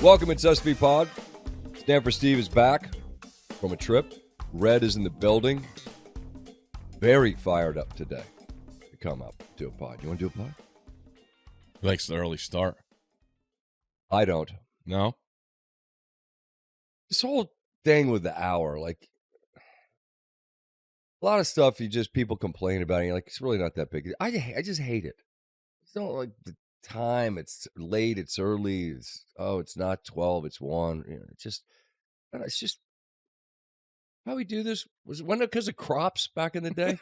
Welcome, it's SVPod. Stanford Steve is back from a trip. Red is in the building. Very fired up today to come up, do a pod. You want to do a pod? He likes the early start. I don't. No? This whole thing with the hour, like, a lot of stuff people complain about, and you're like, it's really not that big. I just hate it. It's not like the time, it's late, it's early, it's not 12, it's 1. You know, it's just how we do this. Was it because of crops back in the day?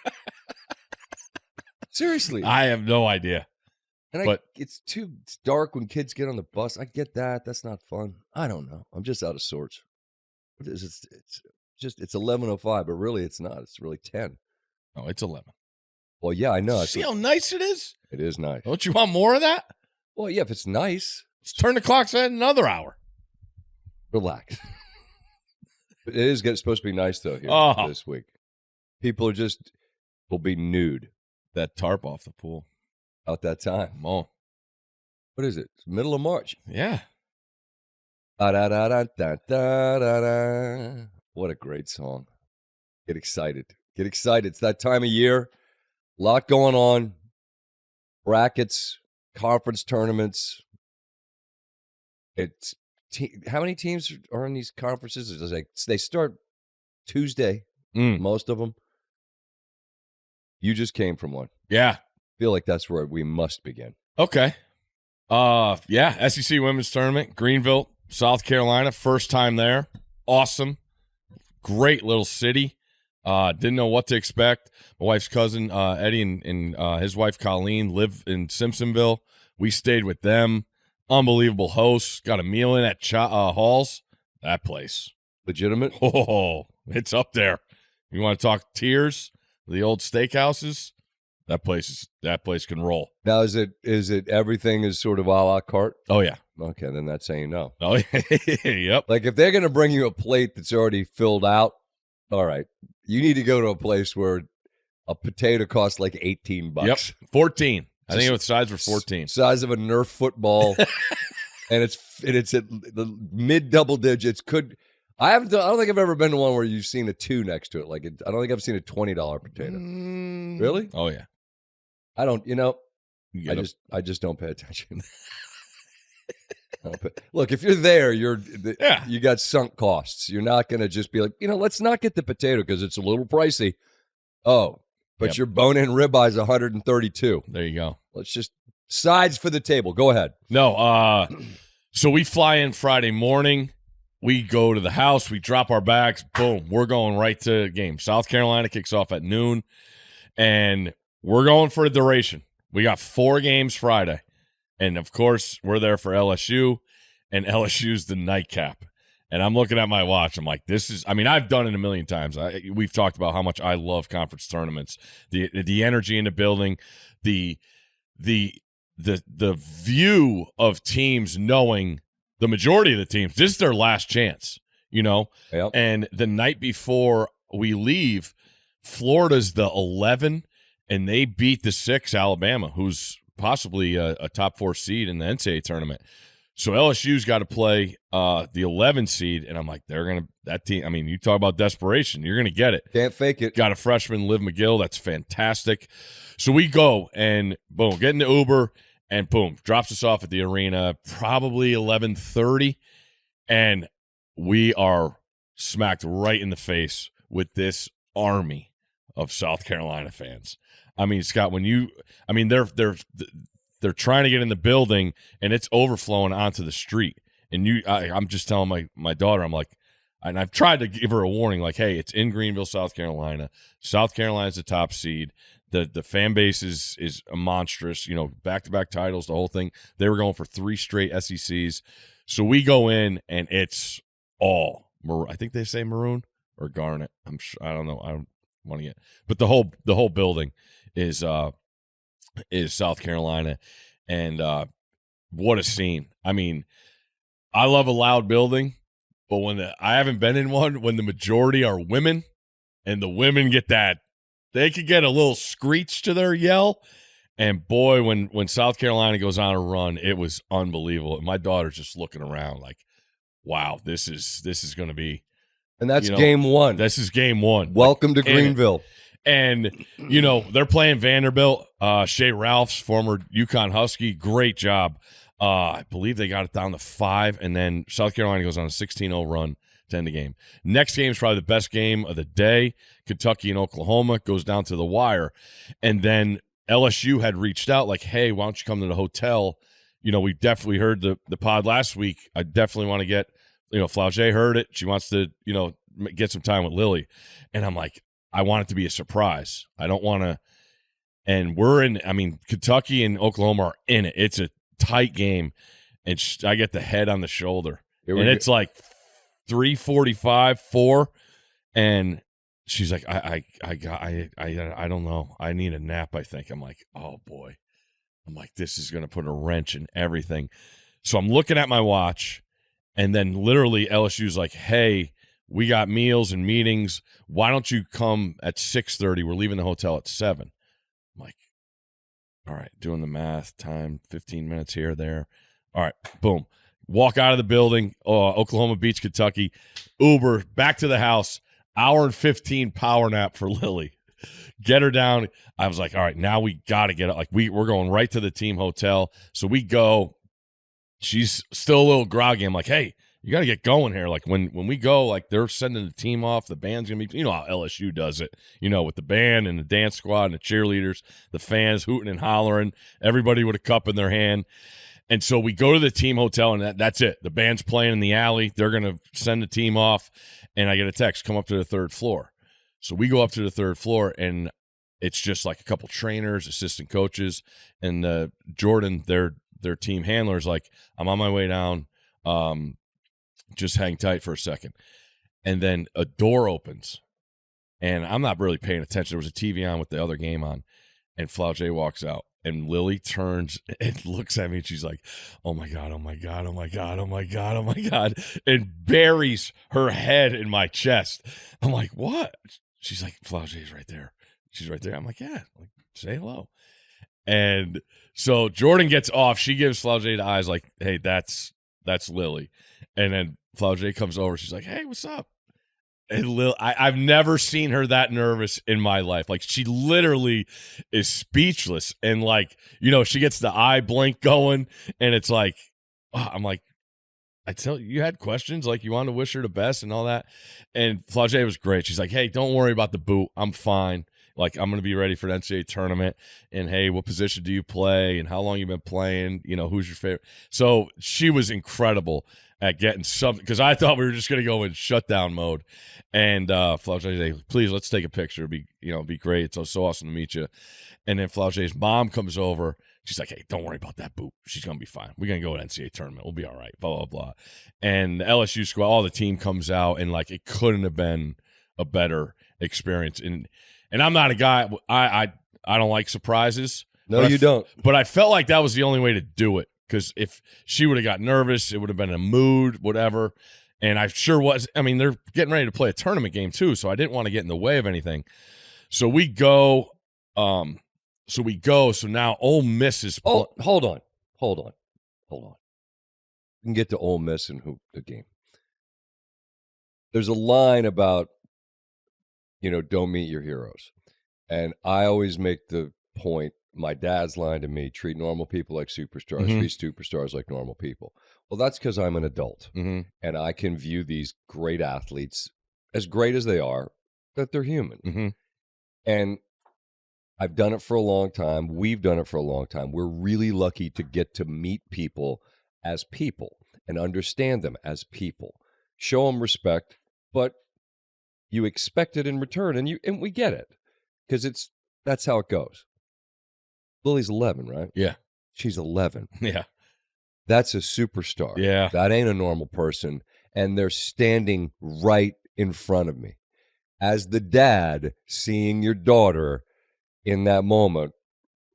Seriously. I have no idea. And it's dark when kids get on the bus. I get that. That's not fun. I don't know. I'm just out of sorts. What is it? It's 11:05, but really it's not. It's really 10. Oh, it's 11. Well, yeah, I know. See how nice it is? It is nice. Don't you want more of that? Well, yeah, if it's nice. Let's turn the clocks at another hour. Relax. It is supposed to be nice, though, here this week. People will be nude. That tarp off the pool. About that time. Oh. What is it? It's middle of March. Yeah. Da-da-da-da-da-da-da. What a great song. Get excited. Get excited. It's that time of year. A lot going on. Brackets, conference tournaments. It's how many teams are in these conferences? It's like they start Tuesday, most of them. You just came from one. Yeah. I feel like that's where we must begin. Okay. Yeah, SEC Women's Tournament, Greenville, South Carolina, first time there. Awesome. Great little city. Didn't know what to expect. My wife's cousin, Eddie, and his wife, Colleen, live in Simpsonville. We stayed with them. Unbelievable hosts. Got a meal in at Hall's. That place. Legitimate? Oh, it's up there. You want to talk tiers? The old steakhouses? That place can roll. Now, is it everything is sort of a la carte? Oh, yeah. Okay, then that's saying no. Oh, yep. Like, if they're going to bring you a plate that's already filled out, all right, you need to go to a place where a potato costs like $18. Yep, 14. I think the sides were 14. Size of a Nerf football, and it's at the mid double digits. I don't think I've ever been to one where you've seen a 2 next to it. Like, I don't think I've seen a $20 potato. Really? Oh yeah. I don't. I just don't pay attention. Look, if you're there, you got sunk costs. You're not going to just be like, let's not get the potato because it's a little pricey. Oh, but your bone-in ribeye is $132. There you go. Let's just sides for the table. Go ahead. No, so we fly in Friday morning. We go to the house. We drop our bags. Boom. We're going right to the game. South Carolina kicks off at noon, and we're going for a duration. We got 4 games Friday. And, of course, we're there for LSU, and LSU's the nightcap. And I'm looking at my watch. I'm like, I've done it a million times. We've talked about how much I love conference tournaments, the energy in the building, the view of teams knowing the majority of the teams, this is their last chance, Yep. And the night before we leave, Florida's the 11, and they beat the 6 Alabama, who's possibly a top 4 seed in the NCAA tournament. So LSU's got to play the 11 seed, and I'm like, that team. I mean, you talk about desperation, you're gonna get it. Can't fake it. Got a freshman, Liv McGill. That's fantastic. So we go and boom, get in the Uber, and boom, drops us off at the arena, probably 11:30, and we are smacked right in the face with this army of South Carolina fans. I mean, Scott, they're trying to get in the building, and it's overflowing onto the street. And I'm just telling my daughter, I'm like, and I've tried to give her a warning, like, hey, it's in Greenville, South Carolina. South Carolina's the top seed. The fan base is monstrous. Back-to-back titles, the whole thing. They were going for 3 straight SECs. So we go in, and it's all maroon. I think they say maroon or garnet. I don't know. I don't want to get, but the whole building is South Carolina, and what a scene. I mean, I love a loud building, but I haven't been in one when the majority are women, and the women they could get a little screech to their yell, and boy, when South Carolina goes on a run, it was unbelievable. And my daughter's just looking around like, wow, this is going to be. And that's game one. This is game one. Welcome to Greenville. And, they're playing Vanderbilt. Shea Ralphs, former UConn Husky, great job. I believe they got it down to 5, and then South Carolina goes on a 16-0 run to end the game. Next game is probably the best game of the day. Kentucky and Oklahoma goes down to the wire. And then LSU had reached out like, hey, why don't you come to the hotel? We definitely heard the pod last week. I definitely want to get, Flau'jae heard it. She wants to, get some time with Lily. And I'm like, I want it to be a surprise. I don't want to. And Kentucky and Oklahoma are in it. It's a tight game. And I get the head on the shoulder. And it's like 3:45, 4. And she's like, I don't know. I need a nap, I think. I'm like, oh, boy. I'm like, this is going to put a wrench in everything. So I'm looking at my watch, and then literally LSU's like, hey, we got meals and meetings. Why don't you come at 6:30? We're leaving the hotel at 7. I'm like, all right, doing the math, time, 15 minutes here, there. All right, boom. Walk out of the building. Oklahoma beats Kentucky. Uber, back to the house. Hour and 15 power nap for Lily. Get her down. I was like, all right, now we got to get up. Like, we're going right to the team hotel. So we go. She's still a little groggy. I'm like, hey, you got to get going here. Like, when we go, like, they're sending the team off. The band's going to be, how LSU does it, with the band and the dance squad and the cheerleaders, the fans hooting and hollering, everybody with a cup in their hand. And so we go to the team hotel, and that's it. The band's playing in the alley. They're going to send the team off, and I get a text, come up to the 3rd floor. So we go up to the 3rd floor, and it's just like a couple trainers, assistant coaches, and Jordan, their team handler's like, I'm on my way down. Just hang tight for a second. And then a door opens, and I'm not really paying attention. There was a TV on with the other game on, and Flau'jae walks out. And Lily turns and looks at me, and she's like, oh, my God, oh, my God, oh, my God, oh, my God, oh, my God, and buries her head in my chest. I'm like, what? She's like, Flau'jae's right there. She's right there. I'm like, yeah, like, say hello. And so Jordan gets off. She gives Flau'jae the eyes like, hey, that's Lily. And then Flau'jae comes over. She's like, hey, what's up? And I've never seen her that nervous in my life. Like, she literally is speechless. And, like, she gets the eye blink going. And it's like, I'm like, I tell you had questions. Like, you wanted to wish her the best and all that. And Flau'jae was great. She's like, hey, don't worry about the boot. I'm fine. Like, I'm going to be ready for the NCAA tournament. And, hey, what position do you play? And how long you been playing? Who's your favorite? So she was incredible at getting something, because I thought we were just going to go in shutdown mode. And Flau'jae said, please, let's take a picture. It'd be great. It's so awesome to meet you. And then Flau'jae's mom comes over. She's like, hey, don't worry about that boot. She's going to be fine. We're going to go to NCAA tournament. We'll be all right, blah, blah, blah. And the LSU squad, all the team comes out, and, like, it couldn't have been a better experience. And I'm not a guy, I don't like surprises. No, you don't. But I felt like that was the only way to do it. Because if she would have got nervous, it would have been a mood, whatever. And I sure was. I mean, they're getting ready to play a tournament game, too, so I didn't want to get in the way of anything. So we go. So now Ole Miss is. Hold on. We can get to Ole Miss and the game. There's a line about, don't meet your heroes. And I always make the point, my dad's line to me, treat normal people like superstars, treat superstars like normal people. Well, that's because I'm an adult, and I can view these great athletes, as great as they are, that they're human. And I've done it for a long time. We've done it for a long time. We're really lucky to get to meet people as people and understand them as people. Show them respect, but you expect it in return, and we get it, because that's how it goes. Lily's 11, right? Yeah. She's 11. Yeah. That's a superstar. Yeah. That ain't a normal person. And they're standing right in front of me. As the dad seeing your daughter in that moment,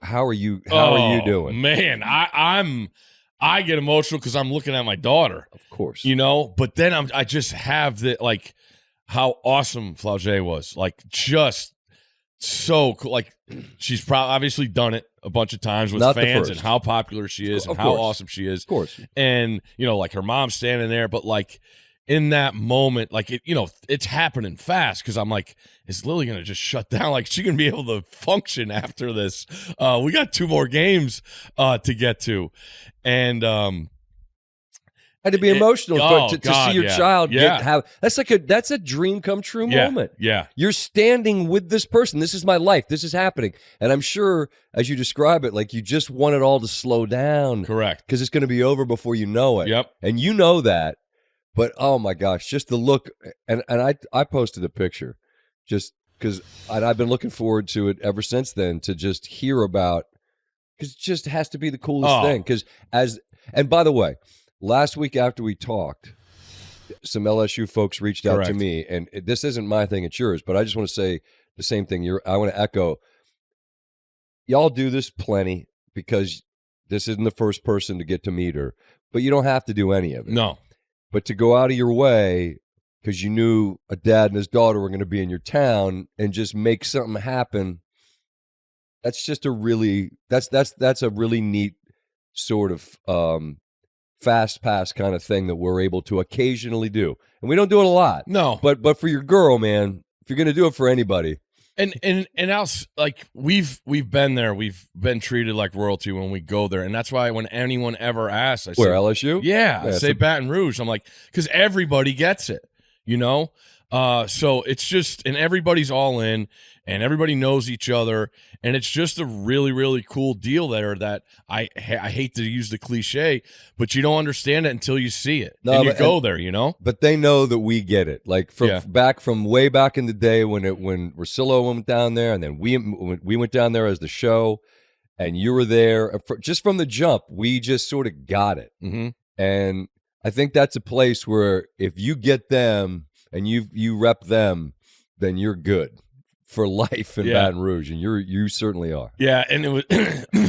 how are you doing? Man, I get emotional because I'm looking at my daughter. Of course. But then I just have the, like, how awesome Flau'jae was. Like, just so cool. Like, she's probably obviously done it a bunch of times with Not the fans first. and how popular she is and Of how course. awesome she is. Of course. And, you know, like her mom's standing there, but like in that moment, like it, you know, it's happening fast because I'm like, is Lily going to just shut down? Like, she going to be able to function after this? We got 2 more games to get to. And, had to be emotional to see your child that's a dream come true moment. Yeah. You're standing with this person. This is my life. This is happening. And I'm sure as you describe it, like you just want it all to slow down. Correct. Because it's going to be over before you know it. Yep. And you know that. But oh my gosh, just the look. And I posted a picture just because I've been looking forward to it ever since then, to just hear about, because it just has to be the coolest thing. Because and by the way, last week after we talked, some LSU folks reached out to me, and this isn't my thing, it's yours, but I just want to say the same thing. I want to echo, y'all do this plenty because this isn't the first person to get to meet her, but you don't have to do any of it. No. But to go out of your way because you knew a dad and his daughter were going to be in your town and just make something happen, that's just a really neat sort of fast pass kind of thing that we're able to occasionally do. And we don't do it a lot. No. But for your girl, man, if you're going to do it for anybody. And else, like we've been there, we've been treated like royalty when we go there, and that's why when anyone ever asks, I say, where, LSU? Yeah, I say Baton Rouge. I'm like, because everybody gets it, you know. So it's just, and everybody's all in, and everybody knows each other, and it's just a really, really cool deal there. That I hate to use the cliche, but you don't understand it until you see it, and you go there, you know. But they know that we get it, like from way back in the day when Rosillo went down there, and then we went down there as the show, and you were there just from the jump. We just sort of got it, and I think that's a place where if you get them and you rep them, then you're good for life in Baton Rouge, and you certainly are. Yeah, and it was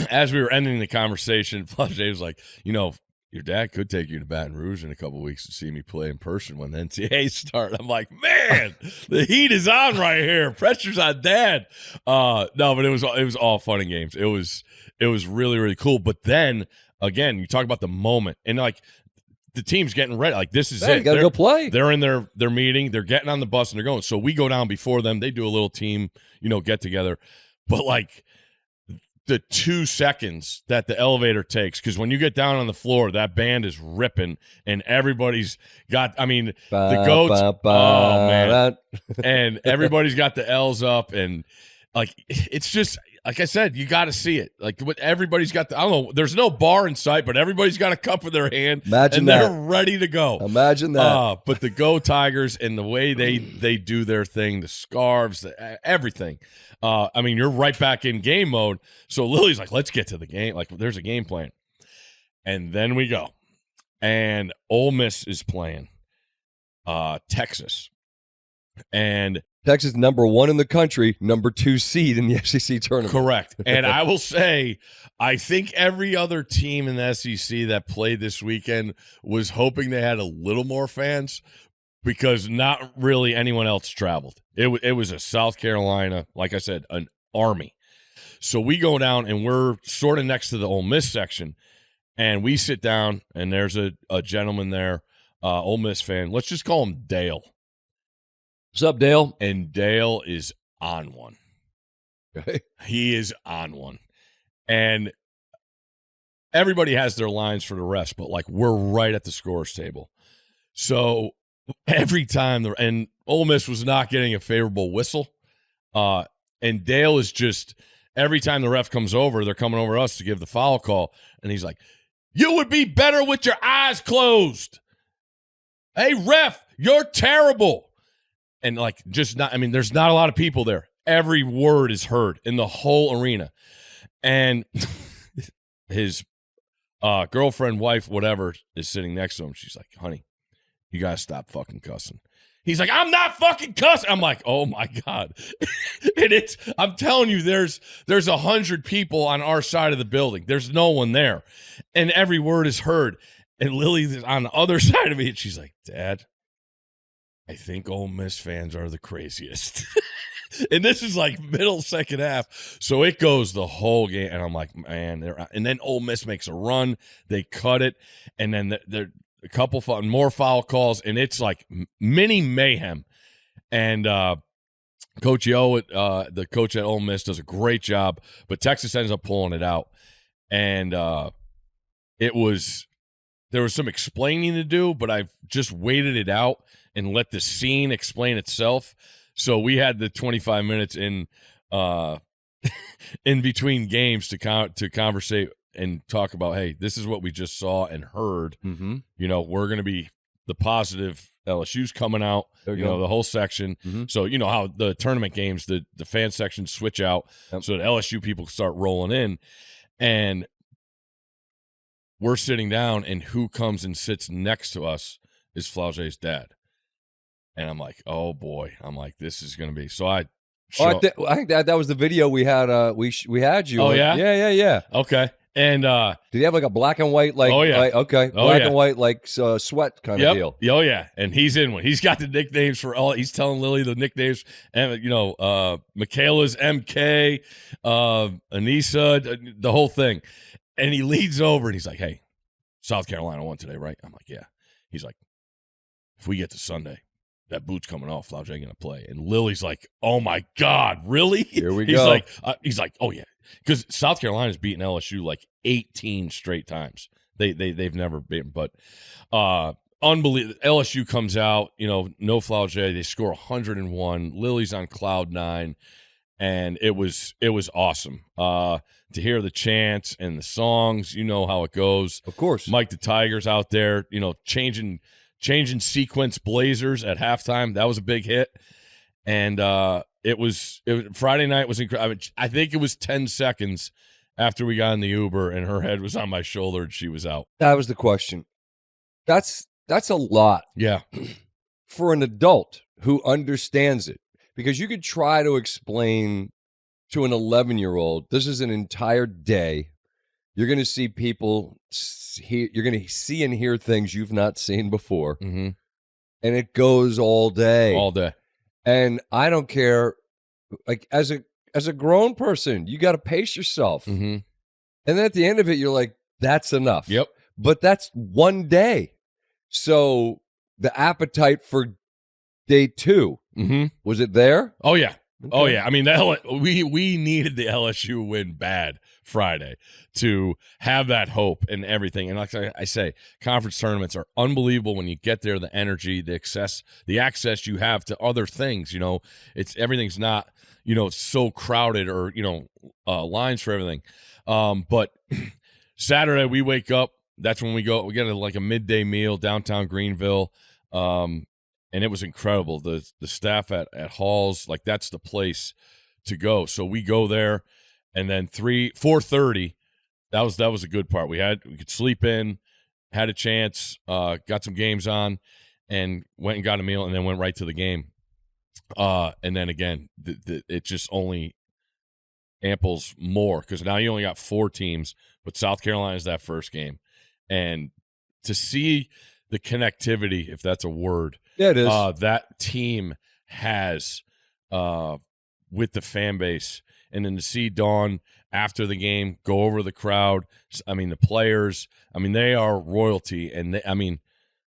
as we were ending the conversation, Flau'jae was like, you know, your dad could take you to Baton Rouge in a couple of weeks to see me play in person when the NCAA start. I'm like, man, the heat is on right here. Pressure's on Dad. No, but it was all fun and games. It was really, really cool. But then again, you talk about the moment, and like, the team's getting ready. Like, this is it. You got to go play. They're in their meeting. They're getting on the bus and they're going. So we go down before them. They do a little team, get together. But like the 2 seconds that the elevator takes, because when you get down on the floor, that band is ripping and everybody's got, the goats. Oh man. And everybody's got the L's up, and like, it's just, like I said, you got to see it. Like, what everybody's got, I don't know, there's no bar in sight, but everybody's got a cup in their hand. Imagine that. They're ready to go. Imagine that. But the Go Tigers and the way they do their thing, the scarves, everything. You're right back in game mode. So Lily's like, let's get to the game. Like, there's a game plan. And then we go. And Ole Miss is playing Texas. And Texas, number 1 in the country, number 2 seed in the SEC tournament. Correct. And I will say, I think every other team in the SEC that played this weekend was hoping they had a little more fans, because not really anyone else traveled. It was a South Carolina, like I said, an army. So we go down, and we're sort of next to the Ole Miss section, and we sit down, and there's a gentleman there, Ole Miss fan. Let's just call him Dale. What's up, Dale? And Dale is on one. Okay. He is on one. And everybody has their lines for the rest, but like, we're right at the scorer's table. So every time and Ole Miss was not getting a favorable whistle. And Dale is just, every time the ref comes over, they're coming over us to give the foul call. And he's like, you would be better with your eyes closed. Hey, ref, you're terrible. And like, just not, there's not a lot of people there. Every word is heard in the whole arena. And his girlfriend, wife, whatever, is sitting next to him. She's like, honey, you got to stop fucking cussing. He's like, I'm not fucking cussing. I'm like, oh my God. And I'm telling you, there's 100 people on our side of the building. There's no one there. And every word is heard. And Lily's on the other side of me. And she's like, Dad, I think Ole Miss fans are the craziest. And this is like middle second half. So it goes the whole game. And I'm like, man. And then Ole Miss makes a run. They cut it. And then there a couple more foul calls. And it's like mini mayhem. And Coach Yo, the coach at Ole Miss, does a great job. But Texas ends up pulling it out. And there was some explaining to do, but I've just waited it out and let the scene explain itself. So we had the 25 minutes in in between games to conversate and talk about, hey, this is what we just saw and heard. Mm-hmm. You know, we're going to be the positive. LSU's coming out, you know, the whole section. Mm-hmm. So you know how the tournament games, the fan sections switch out, so that LSU people start rolling in. And we're sitting down, and who comes and sits next to us is Flau'jae's dad. And I'm like, oh boy. I'm like, this is going to be. So I think that was the video we had. We had you. Oh, yeah? Yeah. Okay. And did he have like a black and white, like, oh, yeah. Like, okay, black and white, like sweat kind of deal? Oh, yeah. And he's in one. He's got the nicknames for all. He's telling Lily the nicknames. And, you know, Michaela's MK, Anissa, the whole thing. And he leads over and he's like, hey, South Carolina won today, right? I'm like, yeah. He's like, if we get to Sunday, that boot's coming off. Flau'jae going to play. And Lily's like, oh, my God, really? Here we go. He's like, oh, yeah. Because South Carolina's beaten LSU like 18 straight times. They've never beaten. But unbelievable. LSU comes out, you know, no Flau'jae. They score 101. Lily's on cloud 9. And it was awesome to hear the chants and the songs. You know how it goes. Of course. Mike the Tiger's out there, you know, changing sequence blazers at halftime. That was a big hit. And it was Friday night was incredible. I think it was 10 seconds after we got in the Uber and her head was on my shoulder and she was out. That was the question. That's a lot. Yeah. For an adult who understands it. Because you could try to explain to an 11-year-old, this is an entire day. You're going to see people, you're going to see and hear things you've not seen before. Mm-hmm. And it goes all day. All day. And I don't care, like, as a grown person, you got to pace yourself. Mm-hmm. And then at the end of it, you're like, that's enough. Yep. But that's one day. So the appetite for day 2, was it there? Oh, yeah. Okay. Oh, yeah. I mean, we needed the LSU win bad Friday to have that hope and everything. And like I say, conference tournaments are unbelievable when you get there, the energy, the access you have to other things. You know, everything's not, you know, so crowded or, you know, lines for everything. But Saturday we wake up. That's when we get like a midday meal downtown Greenville. And it was incredible. The staff at Halls, like, that's the place to go. So we go there, and then 4:30. That was a good part. We could sleep in, had a chance, got some games on, and went and got a meal, and then went right to the game. And then again, it just only amples more because now you only got 4 teams, but South Carolina's that first game, and to see the connectivity, if that's a word. Yeah, it is. That team has with the fan base. And then to see Dawn after the game go over the crowd, I mean, the players, I mean, they are royalty. And,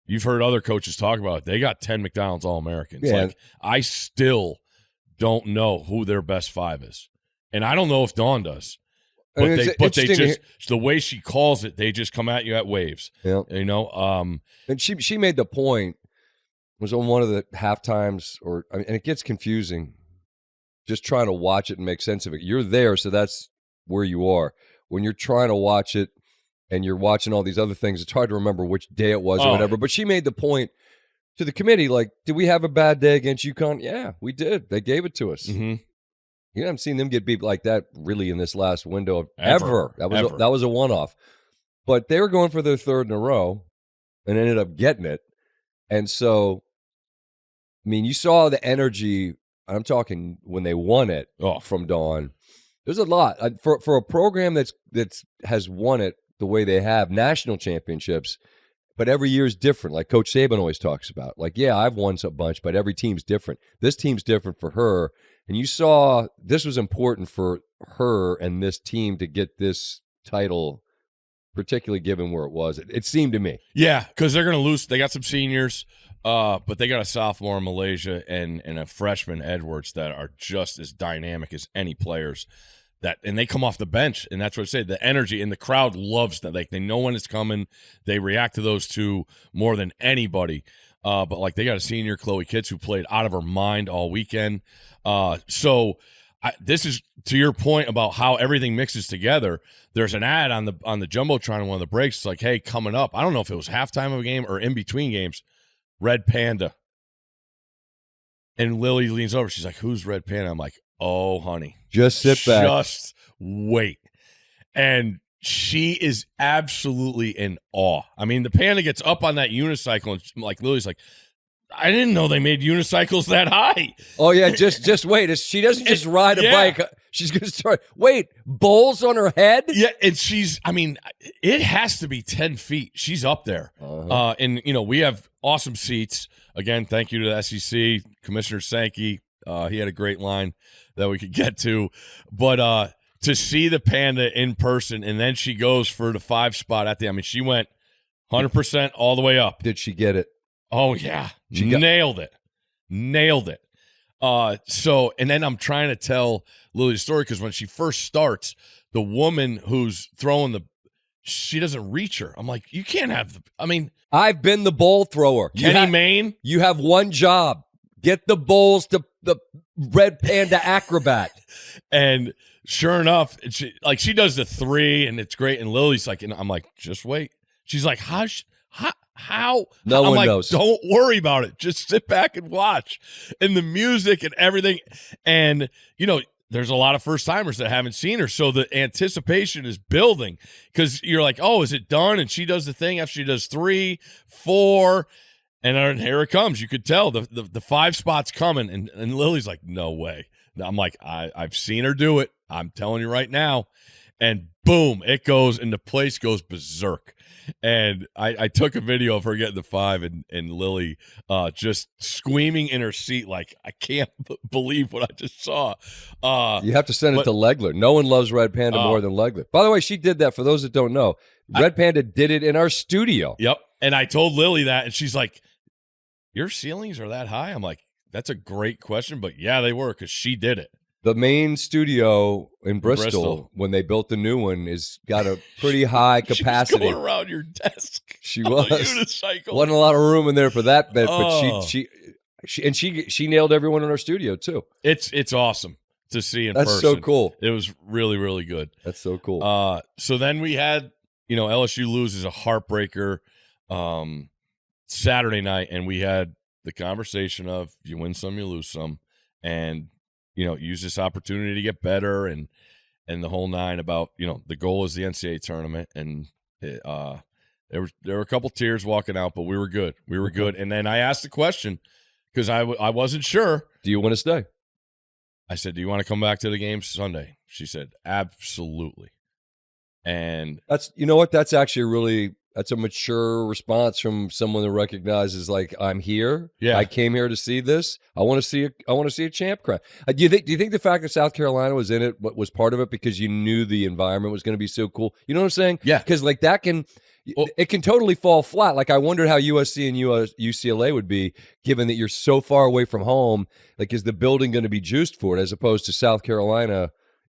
you've heard other coaches talk about it. They got 10 McDonald's All-Americans. Yeah. Like, I still don't know who their best 5 is. And I don't know if Dawn does. But they just, the way she calls it, they just come at you at waves. Yeah. You know? And she made the point, was on one of the halftimes, and it gets confusing just trying to watch it and make sense of it. You're there, so that's where you are. When you're trying to watch it and you're watching all these other things, it's hard to remember which day it was or whatever. But she made the point to the committee, like, did we have a bad day against UConn? Yeah, we did. They gave it to us. Mm-hmm. You haven't seen them get beat like that really in this last window of ever. That was a one-off. But they were going for their 3rd in a row and ended up getting it. And so, I mean, you saw the energy. I'm talking when they won it from Dawn. There's a lot for a program that's has won it the way they have, national championships. but every year is different. Like Coach Saban always talks about. Like, yeah, I've won a bunch, but every team's different. This team's different for her. And you saw this was important for her and this team to get this title, particularly given where it was. It seemed to me. Yeah, because they're going to lose. They got some seniors, but they got a sophomore in Malaysia and a freshman, Edwards, that are just as dynamic as any players. And they come off the bench, and that's what I say. The energy and the crowd loves that. Like, they know when it's coming. They react to those two more than anybody. But like, they got a senior, Chloe Kitts, who played out of her mind all weekend. This is to your point about how everything mixes together. There's an ad on the Jumbotron in one of the breaks. It's like, hey, coming up, I don't know if it was halftime of a game or in between games, Red Panda. And Lily leans over. She's like, who's Red Panda? I'm like, oh, honey. Just sit back. Just wait. And she is absolutely in awe. I mean, the panda gets up on that unicycle, and like Lily's like, I didn't know they made unicycles that high. Oh, yeah, just wait. She doesn't just ride a bike. She's going to start. Wait, bowls on her head? Yeah, and it has to be 10 feet. She's up there. Uh-huh. And, we have awesome seats. Again, thank you to the SEC, Commissioner Sankey. He had a great line that we could get to. But to see the panda in person, and then she goes for the 5 spot at the end. I mean, she went 100% all the way up. Did she get it? Oh, yeah. Nailed it. And then I'm trying to tell Lily's story because when she first starts, the woman who's throwing she doesn't reach her. I'm like, you can't have I've been the bowl thrower. Kenny Mayne? You have one job. Get the bowls to the Red Panda acrobat. And sure enough, she does the 3, and it's great. And Lily's like, and I'm like, just wait. She's like, how? No I'm one like, knows. Don't worry about it. Just sit back and watch. And the music and everything. And, there's a lot of first-timers that haven't seen her, so the anticipation is building because you're like, oh, is it done? And she does the thing after she does 3, 4, and then here it comes. You could tell the 5 spot's coming, and Lily's like, no way. I'm like, I've seen her do it. I'm telling you right now. And boom, it goes, and the place goes berserk. And I took a video of her getting the 5 and Lily just screaming in her seat like, I can't believe what I just saw. You have to send it to Legler. No one loves Red Panda more than Legler. By the way, she did that. For those that don't know, Red Panda did it in our studio. Yep. And I told Lily that, and she's like, your ceilings are that high? I'm like, that's a great question, but yeah, they were because she did it. The main studio in Bristol, when they built the new one, is got a pretty high capacity. She was going around your desk. She was. Unicycle. Wasn't a lot of room in there for that bit, but she nailed everyone in our studio too. It's awesome to see in person. That's so cool. It was really, really good. That's so cool. So then we had, LSU loses a heartbreaker Saturday night, and we had the conversation of you win some, you lose some, and use this opportunity to get better and the whole 9 about, the goal is the NCAA tournament. And there were a couple tears walking out, but we were good. We were good. And then I asked the question because I wasn't sure. Do you want to stay? I said, do you want to come back to the game Sunday? She said, absolutely. And that's, you know what? That's actually that's a mature response from someone that recognizes, like, I'm here. Yeah, I came here to see this. I want to see a champ crown. Do you think the fact that South Carolina was in it was part of it because you knew the environment was going to be so cool? You know what I'm saying? Yeah. Because like it can totally fall flat. Like I wondered how USC and UCLA would be given that you're so far away from home. Like, is the building going to be juiced for it as opposed to South Carolina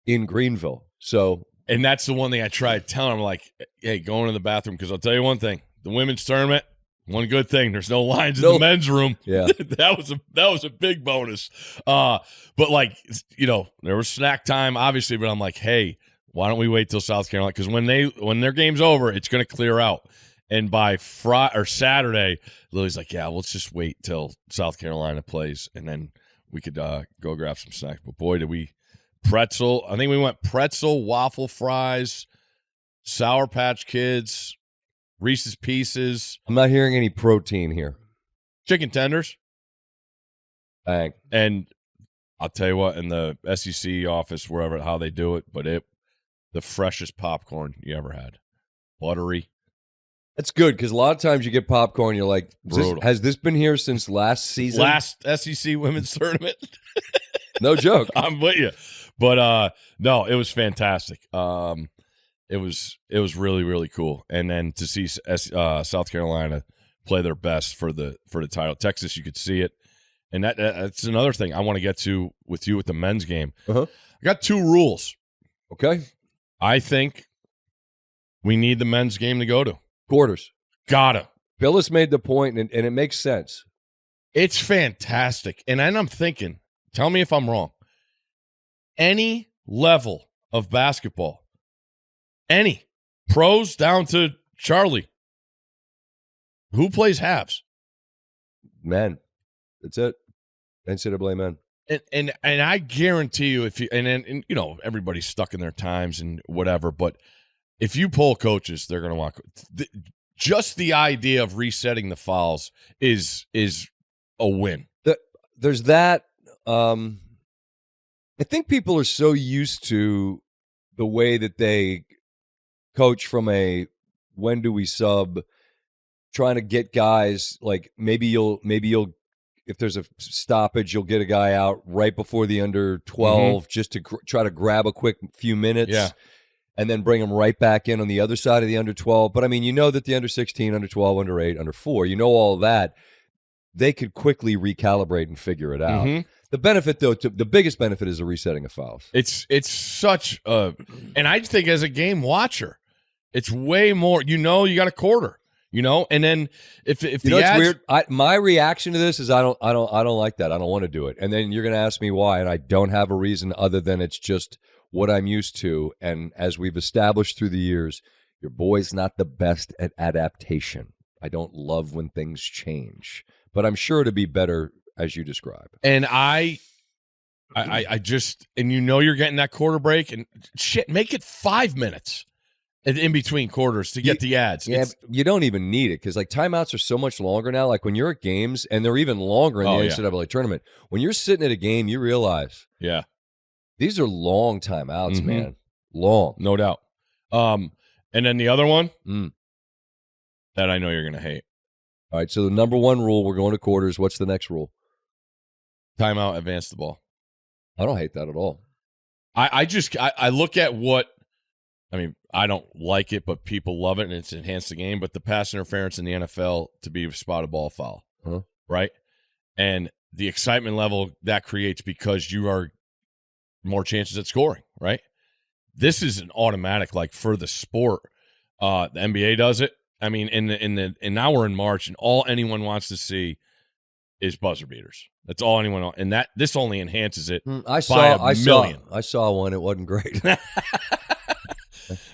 in Greenville? So. And that's the one thing I tried telling them, like, hey, going to the bathroom, because I'll tell you one thing. The women's tournament, one good thing, there's no lines in the men's room. Yeah. that was a big bonus. But, like, there was snack time, obviously, but I'm like, hey, why don't we wait till South Carolina? Because when their game's over, it's going to clear out. And by Saturday, Lily's like, yeah, let's just wait till South Carolina plays, and then we could go grab some snacks. But, boy, did we – pretzel. I think we went pretzel, waffle fries, Sour Patch Kids, Reese's Pieces. I'm not hearing any protein here. Chicken tenders. Bang. And I'll tell you what, in the SEC office, wherever, how they do it, but the freshest popcorn you ever had. Buttery. That's good because a lot of times you get popcorn. You're like, Brutal. has this been here since last season? Last SEC women's tournament. No joke. I'm with you, but no, it was fantastic. It was really, really cool, and then to see South Carolina play their best for the title. Texas, you could see it, and that's another thing I want to get to with you with the men's game. I got 2 rules. Okay, I think we need the men's game to go to quarters. Gotta. Phyllis made the point, and it makes sense. It's fantastic, and then I'm thinking, tell me if I'm wrong. Any level of basketball, any pros down to Charlie, who plays halves? Men. That's it. NCAA men. And I guarantee you, if you and you know everybody's stuck in their times and whatever, but if you poll coaches, they're going to want just the idea of resetting the fouls is a win. There's that. I think people are so used to the way that they coach from a when do we sub, trying to get guys like maybe you'll if there's a stoppage, you'll get a guy out right before the under 12 just to try to grab a quick few minutes. Yeah. And then bring them right back in on the other side of the under 12. But I mean, you know that the under 16, under 12, under 8, under 4, you know all that. They could quickly recalibrate and figure it out. The benefit, though, the biggest benefit is the resetting of fouls. It's such a, and I think as a game watcher, it's way more. You know, you got a quarter. You know, and then if you the know, ads, it's weird. My reaction to this is I don't like that. I don't want to do it. And then you're going to ask me why, and I don't have a reason other than it's just what I'm used to. And as we've established through the years, your boy's not the best at adaptation. I don't love when things change, but I'm sure to be better as you describe. And I just, and you know you're getting that quarter break, and shit, make it 5 minutes in between quarters to get the ads. Yeah, you don't even need it because like timeouts are so much longer now. Like when you're at games, and they're even longer in the NCAA tournament. When you're sitting at a game, you realize, these are long timeouts, man. Long, no doubt. And then the other one that I know you're going to hate. All right, so the number 1 rule, we're going to quarters. What's the next rule? Timeout, advance the ball. I don't hate that at all. I look at what, I mean, I don't like it, but people love it, and it's enhanced the game. But the pass interference in the NFL to be a spotted ball foul, right? And the excitement level that creates because you are more chances at scoring, right? This is an automatic, like for the sport. The NBA does it. I mean, and now we're in March, and all anyone wants to see is buzzer beaters. That's all anyone wants. And this only enhances it. I saw one. It wasn't great.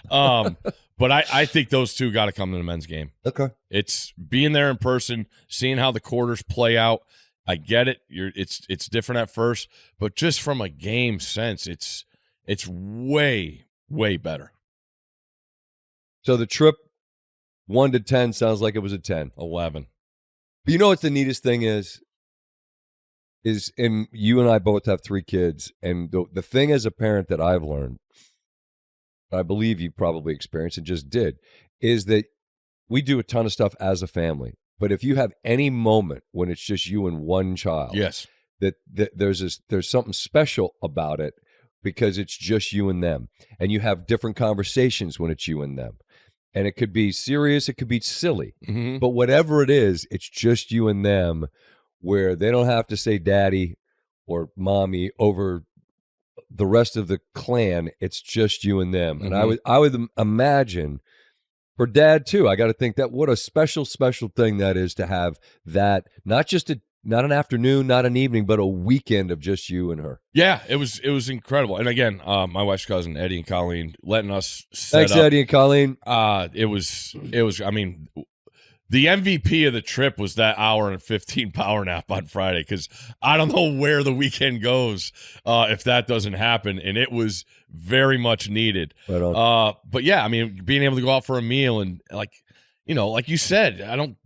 But I think those two got to come to the men's game. Okay. It's being there in person, seeing how the quarters play out. I get it. It's different at first, but just from a game sense, it's way, way better. So the trip 1 to 10 sounds like it was a 10. 11. But you know what the neatest thing is and you and I both have 3 kids, and the thing as a parent that I've learned, I believe you probably experienced and just did, is that we do a ton of stuff as a family. But if you have any moment when it's just you and one child, yes, that there's something special about it because it's just you and them. And you have different conversations when it's you and them. And it could be serious, it could be silly. But whatever it is, it's just you and them where they don't have to say daddy or mommy over the rest of the clan. It's just you and them. And I would imagine for dad too, I got to think that what a special thing that is to have that, not an afternoon, not an evening, but a weekend of just you and her. Yeah, it was incredible. And again, my wife's cousin Eddie and Colleen letting us set Thanks, up. Eddie and Colleen. It was. I mean, the MVP of the trip was that hour and 15 power nap on Friday, because I don't know where the weekend goes if that doesn't happen, and it was very much needed. Right. But yeah, I mean, being able to go out for a meal and like you said,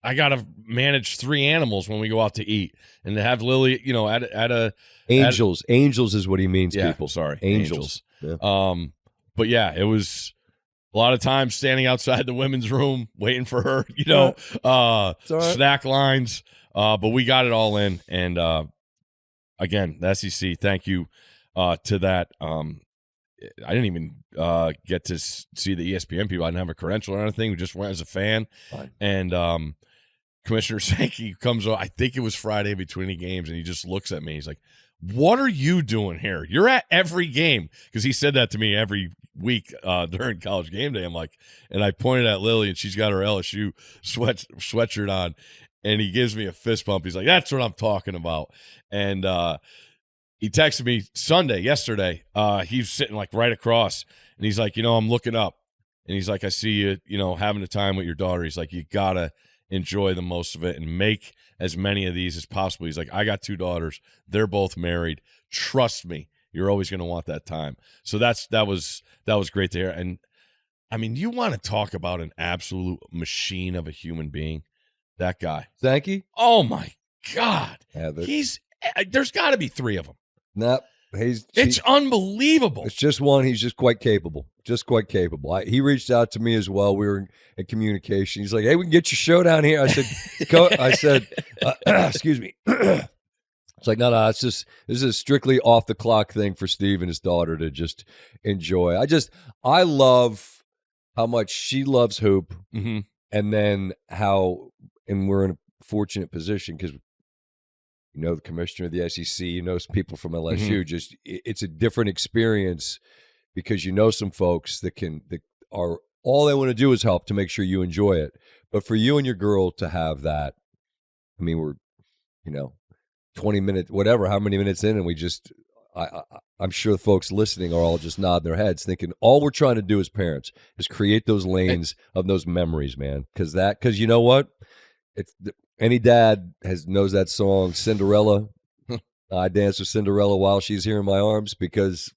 I gotta manage 3 animals when we go out to eat, and to have Lily, at a angels is what he means. Yeah, people. Sorry, angels. Yeah. But yeah, it was A lot of times standing outside the women's room waiting for her, you know, right. snack lines. But we got it all in. And again, the SEC, thank you to that. I didn't even get to see the ESPN people. I didn't have a credential or anything. We just went as a fan. Fine. And Commissioner Sankey comes on, I think it was Friday between the games, and he just looks at me. He's like, what are you doing here? You're at every game. Because he said that to me every week during college game day. I'm like, and I pointed at Lily, and she's got her LSU sweatshirt on, and he gives me a fist bump. He's like, that's what I'm talking about. And he texted me yesterday. He's sitting like right across, and he's like, I'm looking up, and he's like, I see you, having a time with your daughter. He's like, you gotta enjoy the most of it and make as many of these as possible. He's like, I got 2 daughters. They're both married. Trust me, you're always going to want that time. So that was great to hear. And I mean, you want to talk about an absolute machine of a human being, that guy. Sankey? Oh my God. Yeah, there's got to be 3 of them. No, it's unbelievable. It's just one. He's just quite capable. He reached out to me as well. We were in communication. He's like, "Hey, we can get your show down here." I said, "Excuse me." It's like, no, this is a strictly off the clock thing for Steve and his daughter to just enjoy. I love how much she loves hoop, mm-hmm. and then and we're in a fortunate position because the commissioner of the SEC, some people from LSU. Mm-hmm. Just it's a different experience because some folks that are all they want to do is help to make sure you enjoy it. But for you and your girl to have that, I mean, we're 20 minutes, whatever, how many minutes in, and we just I'm sure the folks listening are all just nodding their heads, thinking all we're trying to do as parents is create those lanes of those memories, man. Because you know what, any dad knows that song, Cinderella. I dance with Cinderella while she's here in my arms, because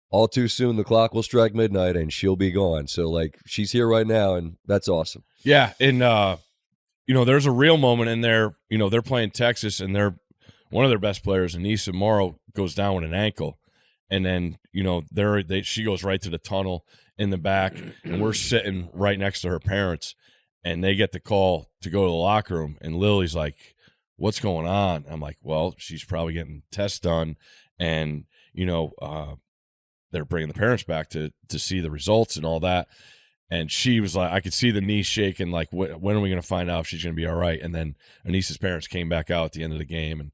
all too soon the clock will strike midnight and she'll be gone. So she's here right now, and that's awesome. Yeah, and there's a real moment in there. They're playing Texas, and one of their best players, Anissa Morrow, goes down with an ankle, and then she goes right to the tunnel in the back, and we're sitting right next to her parents. And they get the call to go to the locker room, and Lily's like, what's going on? I'm like, well, she's probably getting tests done, and, they're bringing the parents back to see the results and all that. And she was like, I could see the knee shaking, like, when are we going to find out if she's going to be all right? And then Anissa's parents came back out at the end of the game and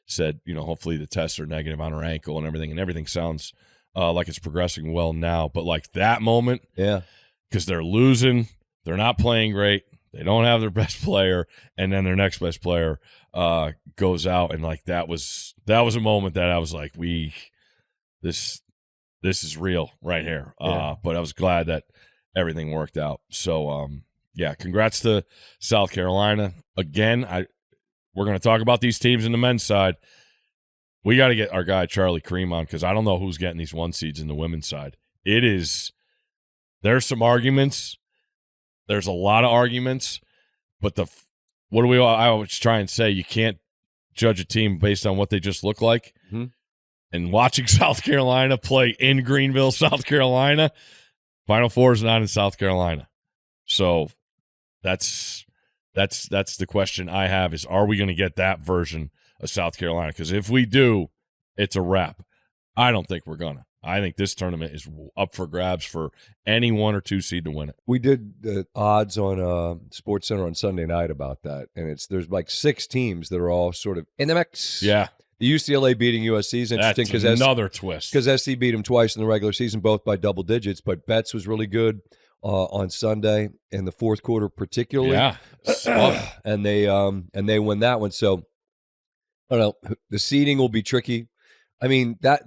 said, hopefully the tests are negative on her ankle and everything sounds like it's progressing well now. But, that moment, yeah, because they're losing – they're not playing great. They don't have their best player, and then their next best player goes out, and that was a moment that I was like, this is real right here. Yeah. But I was glad that everything worked out. So yeah, congrats to South Carolina again. We're going to talk about these teams in the men's side. We got to get our guy Charlie Cream on, because I don't know who's getting these 1 seeds in the women's side. There's some arguments. There's a lot of arguments, but I always try and say, you can't judge a team based on what they just look like. Mm-hmm. And watching South Carolina play in Greenville, South Carolina, Final Four is not in South Carolina. So that's the question I have, is, are we going to get that version of South Carolina? Because if we do, it's a wrap. I don't think we're going to. I think this tournament is up for grabs for any 1 or 2 seed to win it. We did the odds on Sports Center on Sunday night about that, and there's 6 teams that are all sort of in the mix. Yeah. The UCLA beating USC is interesting because another twist. Because SC beat them twice in the regular season, both by double digits. But Betts was really good on Sunday in the fourth quarter, particularly. Yeah, and they win that one. So I don't know. The seeding will be tricky. I mean that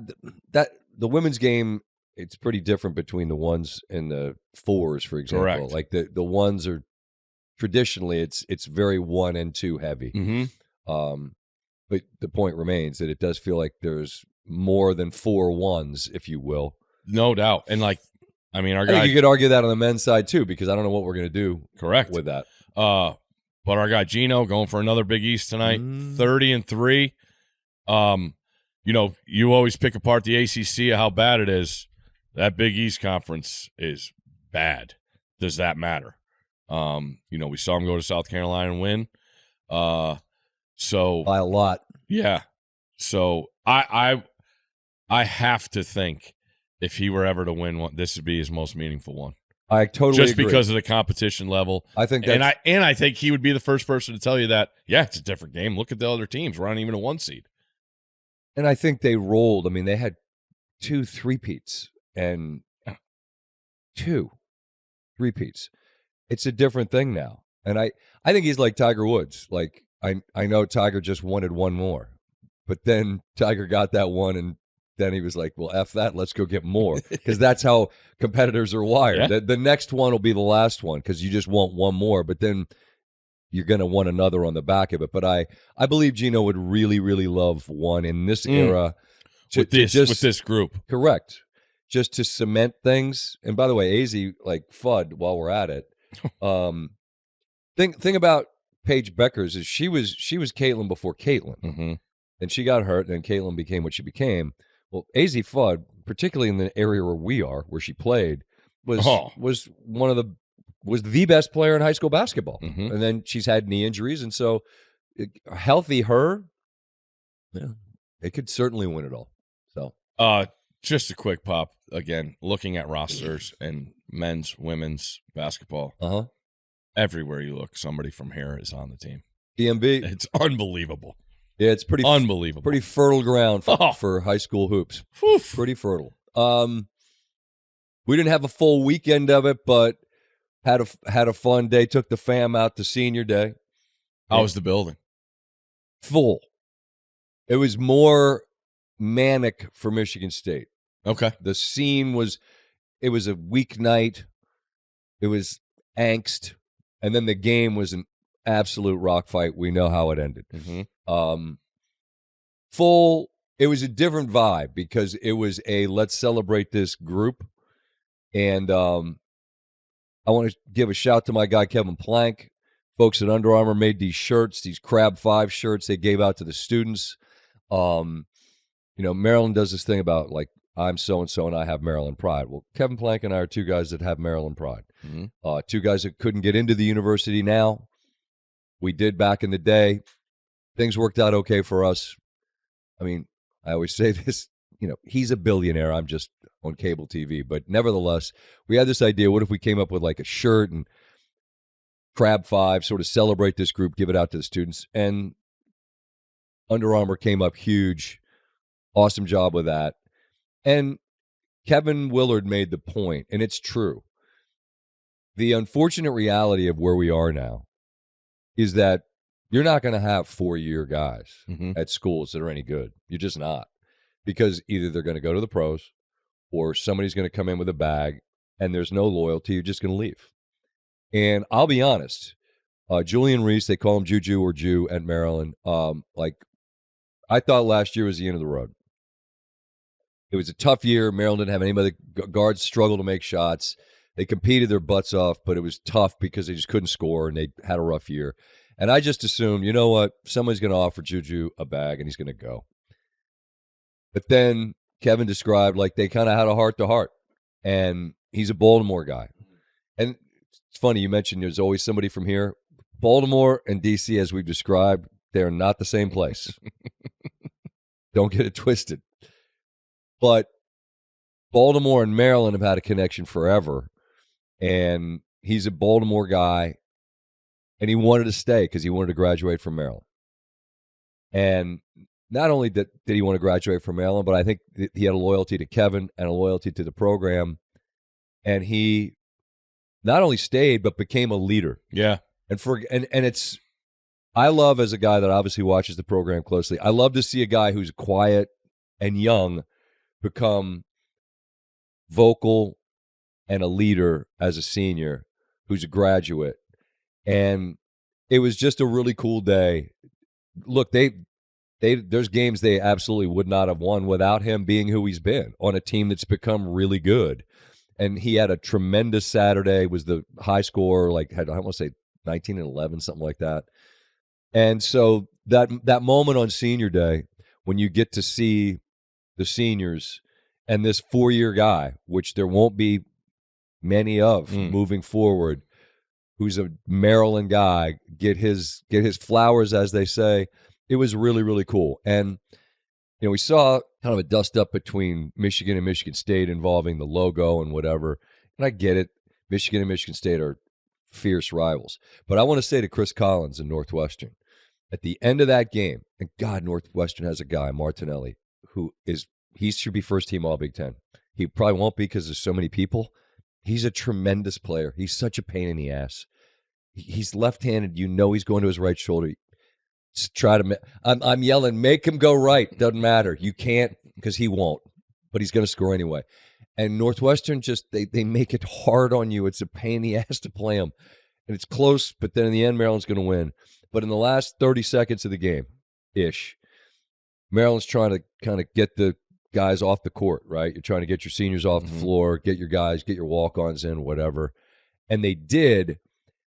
the women's game, it's pretty different between the 1s and the 4s, for example. Correct. Like the 1s are traditionally it's very 1 and 2 heavy. Mm-hmm. But the point remains that it does feel like there's more than 4 1s, if you will. No doubt. And our guy, think you could argue that on the men's side too, because I don't know what we're going to do. Correct. With that. But our guy Gino going for another Big East tonight, 30-3. You always pick apart the ACC of how bad it is. That Big East conference is bad. Does that matter? We saw him go to South Carolina and win. So by a lot. Yeah. So I have to think if he were ever to win one, this would be his most meaningful one. I totally just agree. Because of the competition level. I think that's, and I think he would be the first person to tell you that, yeah, it's a different game. Look at the other teams. We're not even a 1 seed. And I think they rolled. I mean, they had 2 3-peats and 2 3-peats. It's a different thing now. And I think he's like Tiger Woods. Like, I know Tiger just wanted one more. But then Tiger got that one, and then he was like, well, F that, let's go get more. Because that's how competitors are wired. Yeah. The next one will be the last one because you just want one more, but then you're going to want another on the back of it. But I believe Gino would really, really love one in this era. With this group. Correct. Just to cement things. And by the way, AZ, like FUD, while we're at it, thing about Paige Beckers is she was Caitlin before Caitlin. Mm-hmm. And she got hurt, and Caitlin became what she became. Well, AZ Fudd, particularly in the area where we are, where she played, was the best player in high school basketball. Mm-hmm. And then she's had knee injuries, and so healthy her, they could certainly win it all. So, just a quick pop again. Looking at rosters and men's, women's basketball, everywhere you look, somebody from here is on the team. DMB, it's unbelievable. Yeah, it's pretty unbelievable. Pretty fertile ground for high school hoops. Oof. Pretty fertile. We didn't have a full weekend of it, but had a fun day. Took the fam out to senior day. How was the building? Full. It was more manic for Michigan State. Okay. The scene was a weeknight. It was angst, and then the game was an absolute rock fight. We know how it ended. Mm-hmm. Full. It was a different vibe because it was a let's celebrate this group, and I want to give a shout to my guy Kevin Plank. Folks at Under Armour made these shirts, these Crab 5 shirts they gave out to the students. Maryland does this thing about like I'm so and so and I have Maryland pride. Well, Kevin Plank and I are 2 guys that have Maryland pride. Mm-hmm. 2 guys that couldn't get into the university now. We did back in the day. Things worked out okay for us. I mean, I always say this, he's a billionaire. I'm just on cable TV. But nevertheless, we had this idea. What if we came up with like a shirt and Crab 5, sort of celebrate this group, give it out to the students? And Under Armour came up huge. Awesome job with that. And Kevin Willard made the point, and it's true. The unfortunate reality of where we are now is that you're not going to have 4-year guys at schools that are any good. You're just not. Because either they're going to go to the pros or somebody's going to come in with a bag and there's no loyalty. You're just going to leave. And I'll be honest, Julian Reese, they call him Juju or Jew at Maryland. I thought last year was the end of the road. It was a tough year. Maryland didn't have anybody. Guards struggled to make shots. They competed their butts off, but it was tough because they just couldn't score and they had a rough year. And I just assumed, you know what, somebody's going to offer Juju a bag and he's going to go. But then Kevin described like they kind of had a heart-to-heart, and he's a Baltimore guy. And it's funny, you mentioned there's always somebody from here. Baltimore and D.C., as we've described, they're not the same place. Don't get it twisted. But Baltimore and Maryland have had a connection forever, and he's a Baltimore guy, and he wanted to stay because he wanted to graduate from Maryland. And not only did he want to graduate from Maryland, but I think he had a loyalty to Kevin and a loyalty to the program, and he not only stayed but became a leader. Yeah, and it's I love, as a guy that obviously watches the program closely, I love to see a guy who's quiet and young become vocal and a leader as a senior who's a graduate. And it was just a really cool day. Look, there's games they absolutely would not have won without him being who he's been on a team that's become really good. And he had a tremendous Saturday, was the high score, I want to say 19 and 11, something like that. And so that moment on senior day, when you get to see the seniors and this 4-year guy, which there won't be moving forward, who's a Maryland guy, get his flowers, as they say. It was really, really cool. And, we saw kind of a dust-up between Michigan and Michigan State involving the logo and whatever. And I get it. Michigan and Michigan State are fierce rivals. But I want to say to Chris Collins in Northwestern, at the end of that game, and God, Northwestern has a guy, Martinelli, he should be first-team All-Big Ten. He probably won't be because there's so many people. He's a tremendous player. He's such a pain in the ass. He's left-handed. He's going to his right shoulder. I'm yelling, make him go right. Doesn't matter. You can't, because he won't. But he's going to score anyway. And Northwestern they make it hard on you. It's a pain in the ass to play them. And it's close, but then in the end, Maryland's going to win. But in the last 30 seconds of the game-ish, Maryland's trying to kind of get the guys off the court, right? You're trying to get your seniors off the floor, get your guys, get your walk-ons in, whatever. And they did,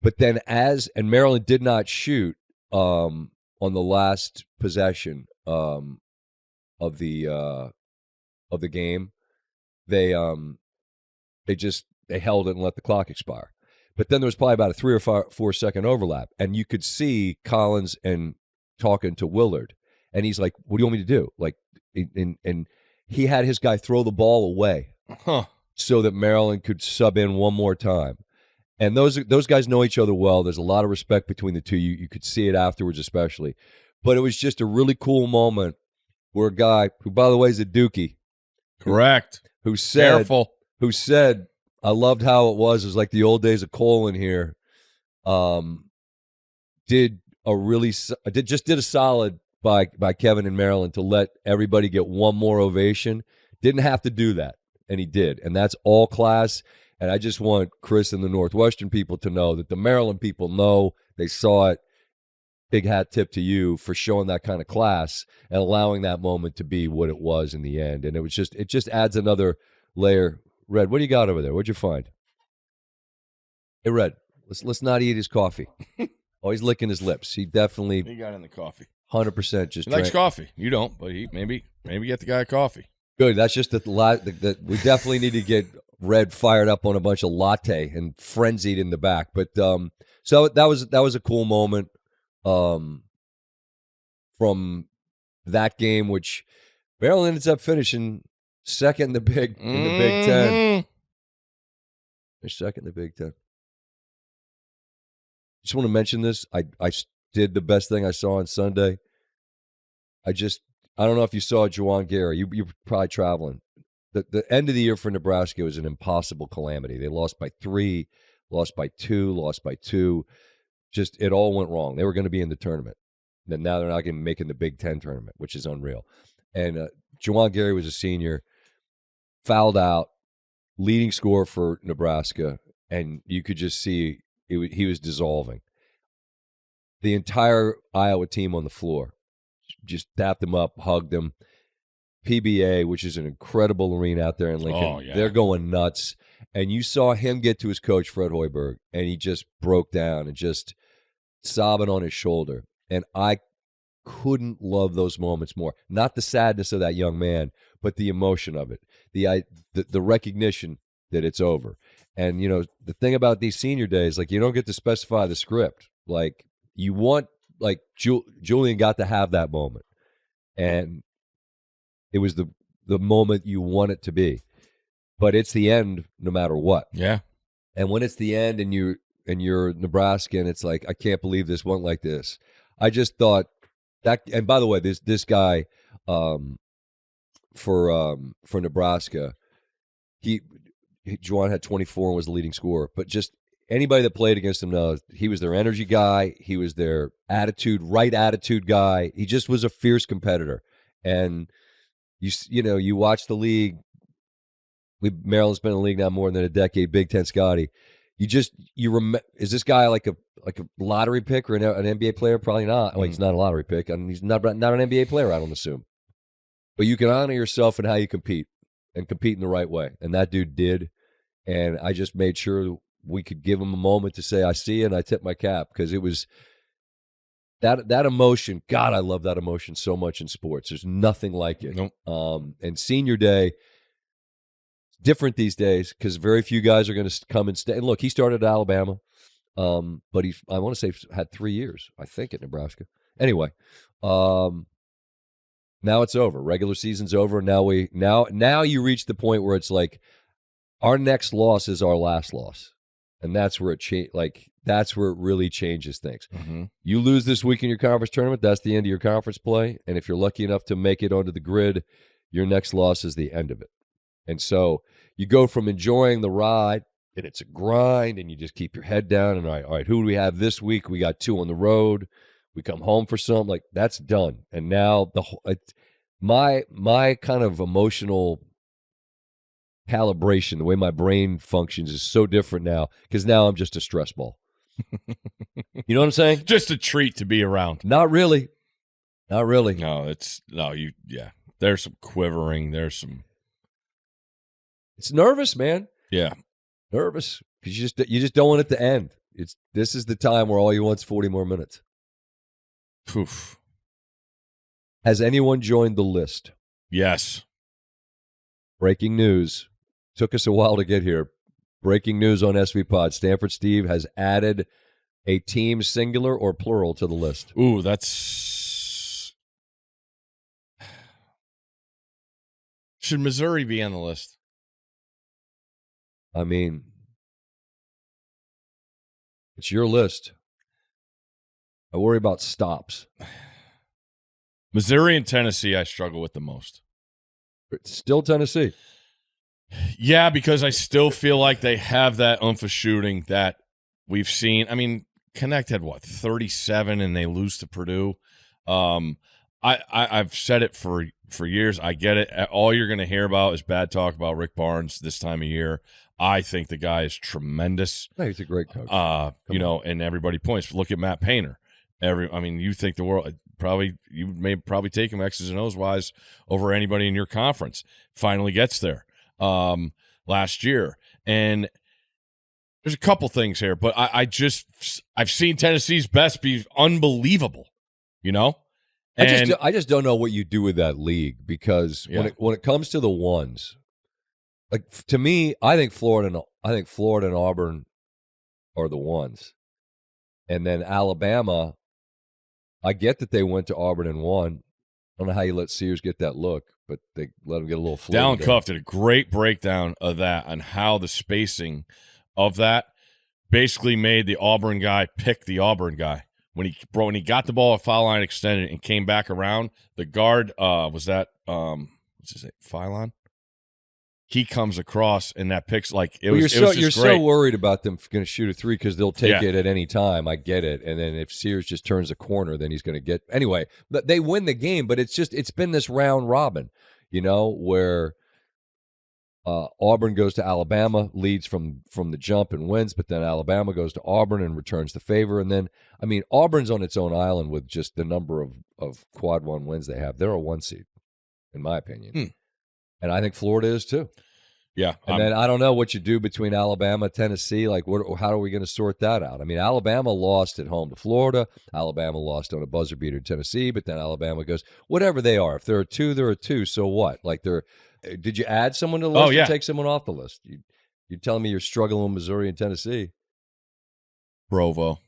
but then and Maryland did not shoot on the last possession of the game. They held it and let the clock expire. But then there was probably about a 3 or 4 second overlap, and you could see Collins and talking to Willard, and he's like, "What do you want me to do?" Like, and he had his guy throw the ball away so that Maryland could sub in one more time. And those guys know each other well. There's a lot of respect between the two. You could see it afterwards, especially. But it was just a really cool moment where a guy who, by the way, is a Dookie, correct, who said, careful, I loved how it was. It was like the old days of Colin here. Did a solid by Kevin and Maryland to let everybody get one more ovation. Didn't have to do that, and he did. And that's all class. And I just want Chris and the Northwestern people to know that the Maryland people know, they saw it. Big hat tip to you for showing that kind of class and allowing that moment to be what it was in the end. And it just adds another layer. Red, what do you got over there? What'd you find? Hey, Red, let's not eat his coffee. Oh, he's licking his lips. He got in the coffee. 100% just he likes coffee. You don't, but he maybe get the guy a coffee. Good. That's just that we definitely need to get Red fired up on a bunch of latte and frenzied in the back. But so that was a cool moment from that game, which Maryland ends up finishing second in the Big Ten. They're second in the Big Ten. Just want to mention this. I did the best thing I saw on Sunday. I don't know if you saw Juwan Gary. You're probably traveling. The end of the year for Nebraska was an impossible calamity. They lost by 3, lost by 2, lost by 2. Just it all went wrong. They were going to be in the tournament. Then now they're not going to make in the Big Ten tournament, which is unreal. And Juwan Gary was a senior, fouled out, leading scorer for Nebraska, and you could just see he was dissolving. The entire Iowa team on the floor just tapped him up, hugged him. PBA, which is an incredible arena out there in Lincoln, they're going nuts. And you saw him get to his coach, Fred Hoiberg, and he just broke down and just sobbing on his shoulder. And I couldn't love those moments more. Not the sadness of that young man, but the emotion of it, the recognition that it's over. And, the thing about these senior days, like, you don't get to specify the script. Like, you want, like, Julian got to have that moment. And it was the moment you want it to be. But it's the end no matter what. Yeah. And when it's the end and you're Nebraska and it's like, I can't believe this went like this. I just thought that, and by the way, this guy for Nebraska, Juwan had 24 and was the leading scorer. But just anybody that played against him knows he was their energy guy. He was their right attitude guy. He just was a fierce competitor. And you watch the league. Maryland's been in the league now more than a decade. Big Ten Scotty. You remember? Is this guy like a lottery pick or an NBA player? Probably not. Well, he's not a lottery pick. I mean, he's not an NBA player, I don't assume. But you can honor yourself in how you compete and compete in the right way. And that dude did. And I just made sure we could give him a moment to say, I see you, and I tip my cap, because it was that emotion. God, I love that emotion so much in sports. There's nothing like it. Nope. And senior day, different these days because very few guys are going to come and stay. And look, he started at Alabama, but I want to say had 3 years, I think, at Nebraska. Anyway, now it's over. Regular season's over. Now you reach the point where it's like our next loss is our last loss, and that's where that's where it really changes things. Mm-hmm. You lose this week in your conference tournament, that's the end of your conference play, and if you're lucky enough to make it onto the grid, your next loss is the end of it. And so you go from enjoying the ride, and it's a grind, and you just keep your head down, and all right, who do we have this week? We got 2 on the road. We come home for something, like that's done. And now my kind of emotional calibration, the way my brain functions is so different now because now I'm just a stress ball. You know what I'm saying? Just a treat to be around. Not really. No, there's some quivering. It's nervous, man. Yeah. Nervous because you just don't want it to end. This is the time where all you want is 40 more minutes. Poof. Has anyone joined the list? Yes. Breaking news. Took us a while to get here. Breaking news on SVPod. Stanford Steve has added a team, singular or plural, to the list. Ooh, that's... Should Missouri be on the list? I mean, it's your list. I worry about stops. Missouri and Tennessee I struggle with the most. It's still Tennessee. Yeah, because I still feel like they have that oomph of shooting that we've seen. I mean, Connect had, 37, and they lose to Purdue. I've said it for years. I get it. All you're going to hear about is bad talk about Rick Barnes this time of year. I think the guy is tremendous. No, he's a great coach. And everybody points. Look at Matt Painter. You think the world you may probably take him X's and O's wise over anybody in your conference. Finally gets there last year, and there's a couple things here, but I've seen Tennessee's best be unbelievable. And I just don't know what you do with that league because when it comes to the ones, like to me, I think Florida and Auburn are the ones, and then Alabama. I get that they went to Auburn and won. I don't know how you let Sears get that look, but they let him get a little floaty. Down Cuff did a great breakdown of that and how the spacing of that basically made the Auburn guy pick the Auburn guy. When he got the ball at foul line extended and came back around, the guard was that what's his name? Phylon? He comes across and that picks you're so worried about them going to shoot a 3 because they'll take it at any time. I get it. And then if Sears just turns a corner, then he's going to get anyway. But they win the game. But it's been this round robin, where Auburn goes to Alabama, leads from the jump and wins, but then Alabama goes to Auburn and returns the favor. And then Auburn's on its own island with just the number of quad 1 wins they have. They're a 1 seed, in my opinion. And I think Florida is too. Yeah. And then I don't know what you do between Alabama, Tennessee. How are we going to sort that out? Alabama lost at home to Florida. Alabama lost on a buzzer beater to Tennessee, but then Alabama goes, whatever they are. If they're a 2, they're a 2. So what? Did you add someone to the list or take someone off the list? You're telling me you're struggling with Missouri and Tennessee. Provo.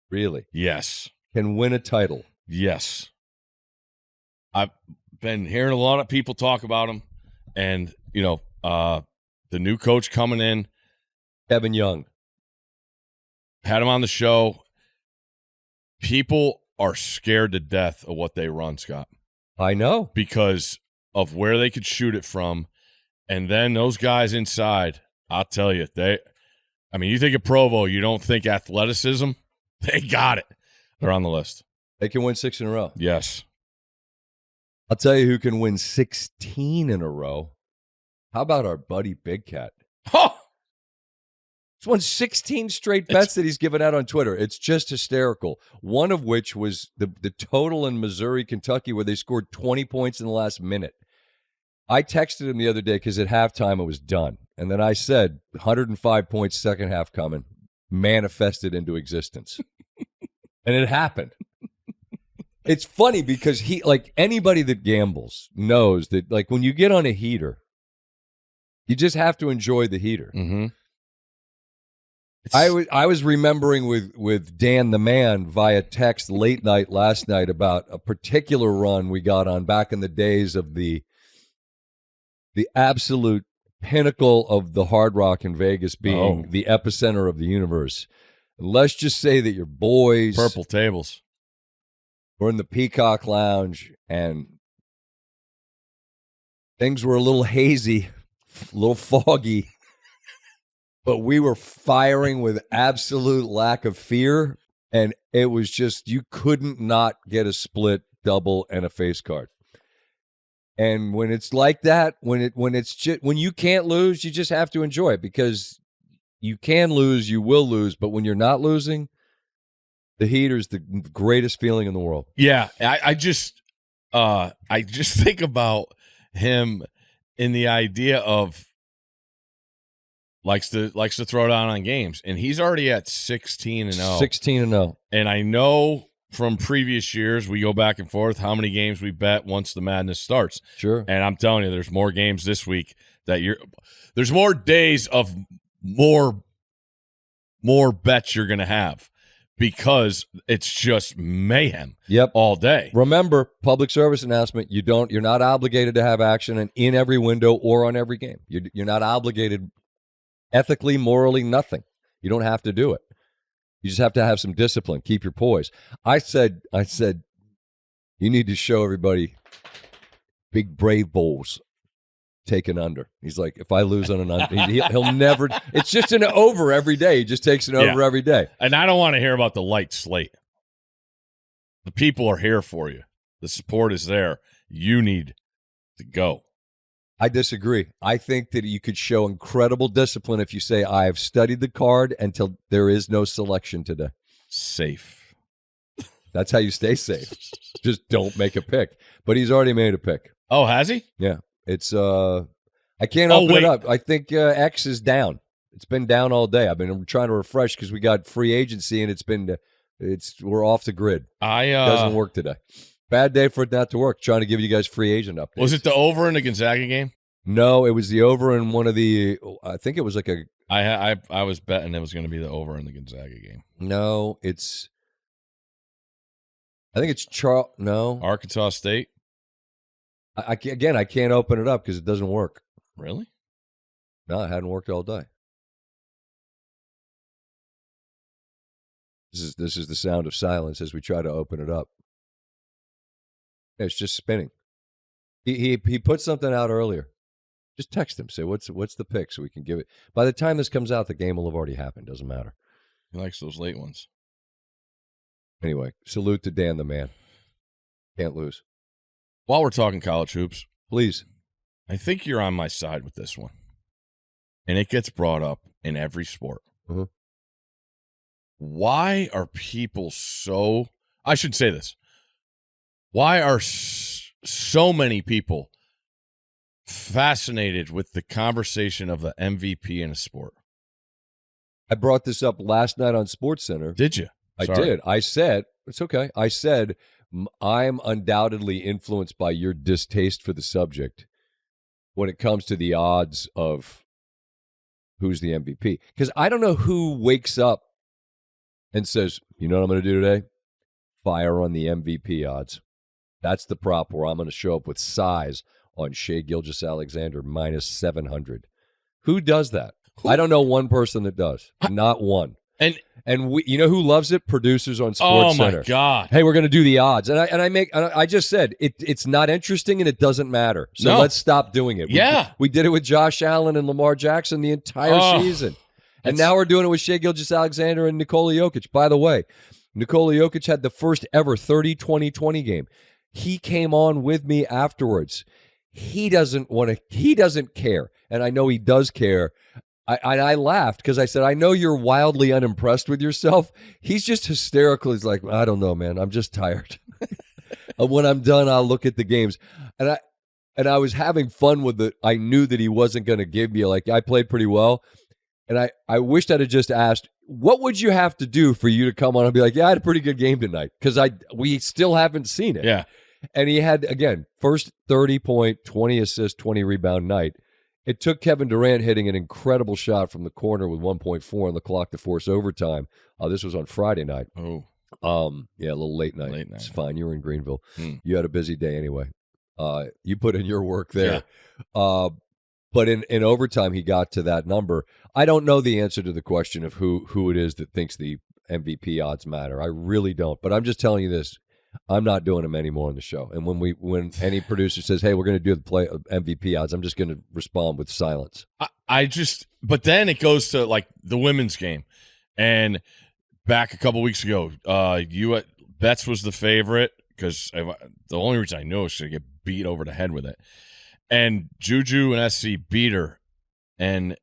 Really? Yes. Can win a title. Yes. I've been hearing a lot of people talk about him, and the new coach coming in, Kevin Young, had him on the show. People are scared to death of what they run, Scott. I know, because of where they could shoot it from, and then those guys inside. I'll tell you, you think of Provo, you don't think athleticism. They got it. They're on the list. They can win 6 in a row. Yes. I'll tell you who can win 16 in a row. How about our buddy Big Cat? Huh! He's won 16 straight bets that he's given out on Twitter. It's just hysterical. One of which was the total in Missouri, Kentucky, where they scored 20 points in the last minute. I texted him the other day because at halftime it was done. And then I said, 105 points, second half coming, manifested into existence. And it happened. It's funny because anybody that gambles knows that when you get on a heater, you just have to enjoy the heater. Mm-hmm. I was remembering with Dan the Man via text late night last night about a particular run we got on back in the days of the absolute pinnacle of the Hard Rock in Vegas being the epicenter of the universe. And let's just say that your boys purple tables. We're in the Peacock Lounge, and things were a little hazy, a little foggy, but we were firing with absolute lack of fear, and it was just, you couldn't not get a split, double, and a face card. And when it's like that, when you can't lose, you just have to enjoy it, because you can lose, you will lose, but when you're not losing, the heater's the greatest feeling in the world. Yeah, I just think about him in the idea of likes to throw down on games, and he's already at 16-0. 16-0. And I know from previous years we go back and forth how many games we bet once the madness starts. Sure. And I'm telling you, there's more games this week there's more days of more bets you're gonna have. Because it's just mayhem all day. Remember, public service announcement, you're not obligated to have action in every window or on every game. You're not obligated ethically, morally, nothing. You don't have to do it. You just have to have some discipline. Keep your poise. I said, you need to show everybody big Brave Bowls taken under. He's like, if I lose on an under, he'll never. It's just an over every day. He just takes an over every day. And I don't want to hear about the light slate. The people are here for you. The support is there. You need to go. I disagree. I think that you could show incredible discipline if you say, I've studied the card until there is no selection today. Safe. That's how you stay safe. Just don't make a pick. But he's already made a pick. Oh, has he? Yeah. It's I can't open it up. I think X is down. It's been down all day. I'm trying to refresh because we got free agency and we're off the grid. It doesn't work today. Bad day for it not to work. Trying to give you guys free agent updates. Was it the over in the Gonzaga game? No, it was the over in one of the. I think it was like a. I was betting it was going to be the over in the Gonzaga game. No, it's. I think it's No, Arkansas State. I can't open it up because it doesn't work. Really? No, it hadn't worked all day. This is the sound of silence as we try to open it up. Yeah, it's just spinning. He put something out earlier. Just text him. Say what's the pick so we can give it. By the time this comes out, the game will have already happened. Doesn't matter. He likes those late ones. Anyway, salute to Dan the Man. Can't lose. While we're talking college hoops, please. I think you're on my side with this one. And it gets brought up in every sport. Uh-huh. Why are people so... I should say this. Why are so many people fascinated with the conversation of the MVP in a sport? I brought this up last night on SportsCenter. Did you? I did. I said, it's okay. I said, I'm undoubtedly influenced by your distaste for the subject when it comes to the odds of who's the MVP. Because I don't know who wakes up and says, you know what I'm going to do today? Fire on the MVP odds. That's the prop where I'm going to show up with size on Shai Gilgeous-Alexander minus 700. Who does that? I don't know one person that does. Not one. And we, you know who loves it? Producers on SportsCenter. Oh my God! Hey, we're going to do the odds, and I just said it's not interesting and it doesn't matter. So let's stop doing it. We did it with Josh Allen and Lamar Jackson the entire season, and now we're doing it with Shai Gilgeous-Alexander and Nikola Jokic. By the way, Nikola Jokic had the first ever 30-20-20 game. He came on with me afterwards. He doesn't care, and I know he does care. I laughed because I said, I know you're wildly unimpressed with yourself. He's just hysterical. He's like, I don't know, man. I'm just tired. When I'm done, I'll look at the games. And I was having fun with it. I knew that he wasn't going to give me, I played pretty well. And I wished I'd have just asked, what would you have to do for you to come on and be like, yeah, I had a pretty good game tonight? Because we still haven't seen it. Yeah. And he had, again, first 30-point, 20 assist, 20 rebound night. It took Kevin Durant hitting an incredible shot from the corner with 1.4 on the clock to force overtime. This was on Friday night. Oh. Yeah, a little late night. It's fine. You were in Greenville. You had a busy day anyway. You put in your work there. Yeah. But in overtime, he got to that number. I don't know the answer to the question of who it is that thinks the MVP odds matter. I really don't. But I'm just telling you this. I'm not doing them anymore on the show. And when any producer says, hey, we're going to do the play MVP odds, I'm just going to respond with silence. But then it goes to like the women's game. And back a couple weeks ago, Betts was the favorite because the only reason I know is to get beat over the head with it. And Juju and SC beat her. And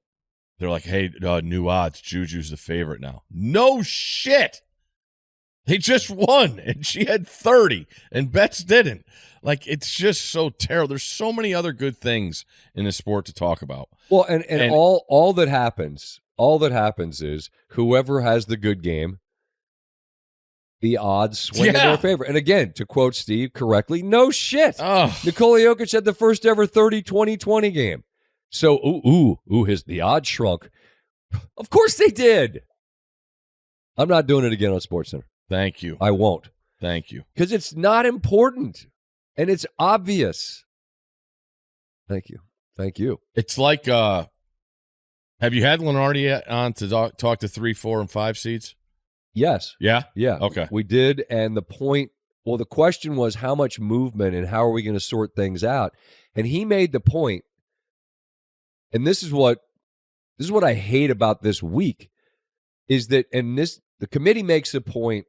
they're like, hey, new odds. Juju's the favorite now. No shit. They just won, and she had 30, and Betts didn't. Like, it's just so terrible. There's so many other good things in the sport to talk about. Well, and all that happens is whoever has the good game, the odds swing in their favor. And again, to quote Steve correctly, no shit. Nikola Jokic had the first ever 30-20-20 game. So, the odds shrunk. Of course they did. I'm not doing it again on SportsCenter. Thank you. I won't. Thank you. Because it's not important, and it's obvious. Thank you. Thank you. It's like, have you had Lenardi on to talk to 3, 4, and 5 seeds? Yes. Yeah? Yeah. Okay. We did, and the question was how much movement and how are we going to sort things out? And he made the point, and this is what I hate about this week, is that, the committee makes a point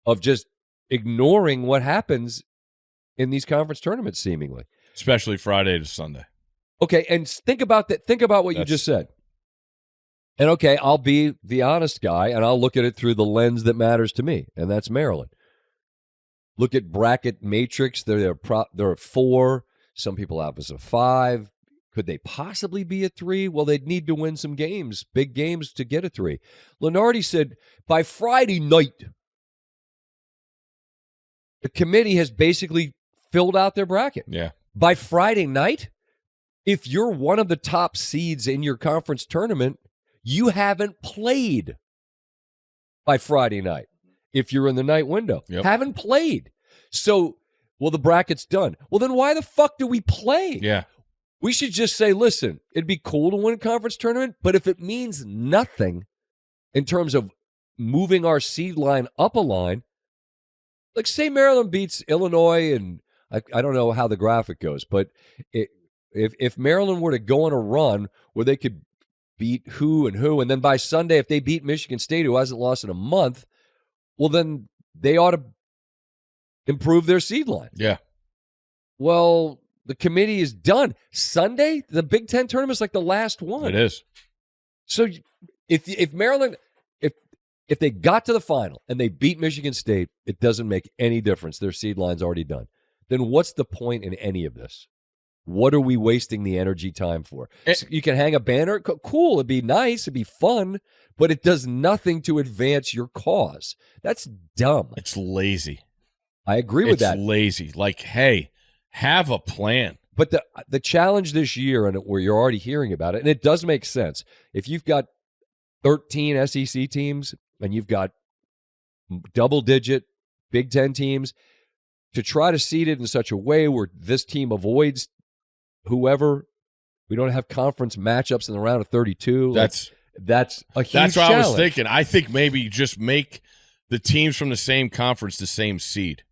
of just ignoring what happens in these conference tournaments, seemingly. Especially Friday to Sunday. Okay, and think about that. Think about what you just said. And okay, I'll be the honest guy, and I'll look at it through the lens that matters to me, and that's Maryland. Look at bracket matrix. They're a 4. Some people have us a 5. Could they possibly be a 3? Well, they'd need to win some games, big games, to get a 3. Lenardi said by Friday night, the committee has basically filled out their bracket. Yeah. By Friday night, if you're one of the top seeds in your conference tournament, you haven't played by Friday night. If you're in the night window, haven't played. So, the bracket's done. Well, then why the fuck do we play? Yeah. We should just say, listen, it'd be cool to win a conference tournament, but if it means nothing in terms of moving our seed line up a line, like say Maryland beats Illinois, and I don't know how the graphic goes, but if Maryland were to go on a run where they could beat who, and then by Sunday, if they beat Michigan State, who hasn't lost in a month, well, then they ought to improve their seed line. Yeah. Well, the committee is done. Sunday, the Big Ten tournament is like the last one. It is. So if Maryland, if they got to the final and they beat Michigan State, it doesn't make any difference. Their seed line's already done. Then what's the point in any of this? What are we wasting the energy time for? You can hang a banner. Cool. It'd be nice. It'd be fun. But it does nothing to advance your cause. That's dumb. It's lazy. I agree with that. It's lazy. Like, hey, have a plan. But the challenge this year, and where you're already hearing about it, and it does make sense. If you've got 13 SEC teams and you've got double-digit Big Ten teams, to try to seed it in such a way where this team avoids whoever, we don't have conference matchups in the round of 32. That's a huge challenge. That's what I was thinking. I think maybe you just make the teams from the same conference the same seed.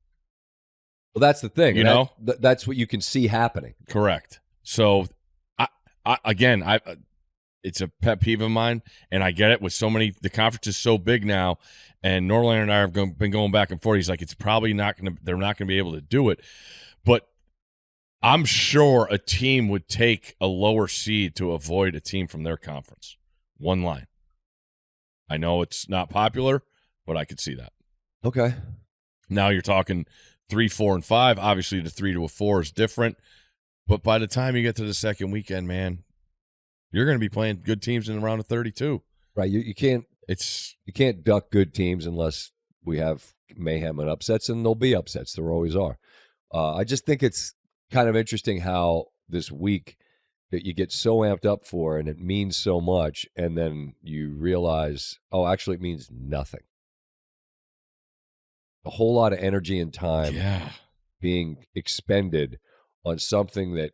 Well, that's the thing. You know? That's what you can see happening. Correct. So, it's a pet peeve of mine, and I get it with so many – the conference is so big now, and Norlander and I have been going back and forth. He's like, it's probably not going to – they're not going to be able to do it. But I'm sure a team would take a lower seed to avoid a team from their conference. One line. I know it's not popular, but I could see that. Okay. Now you're talking 3, 4, and 5. Obviously, the 3 to a 4 is different. But by the time you get to the second weekend, man, You're going to be playing good teams in the round of 32. Right. You can't duck good teams unless we have mayhem and upsets, and there'll be upsets. There always are. I just think it's kind of interesting how this week that you get so amped up for and it means so much, and then you realize, oh, actually it means nothing. A whole lot of energy and time being expended on something that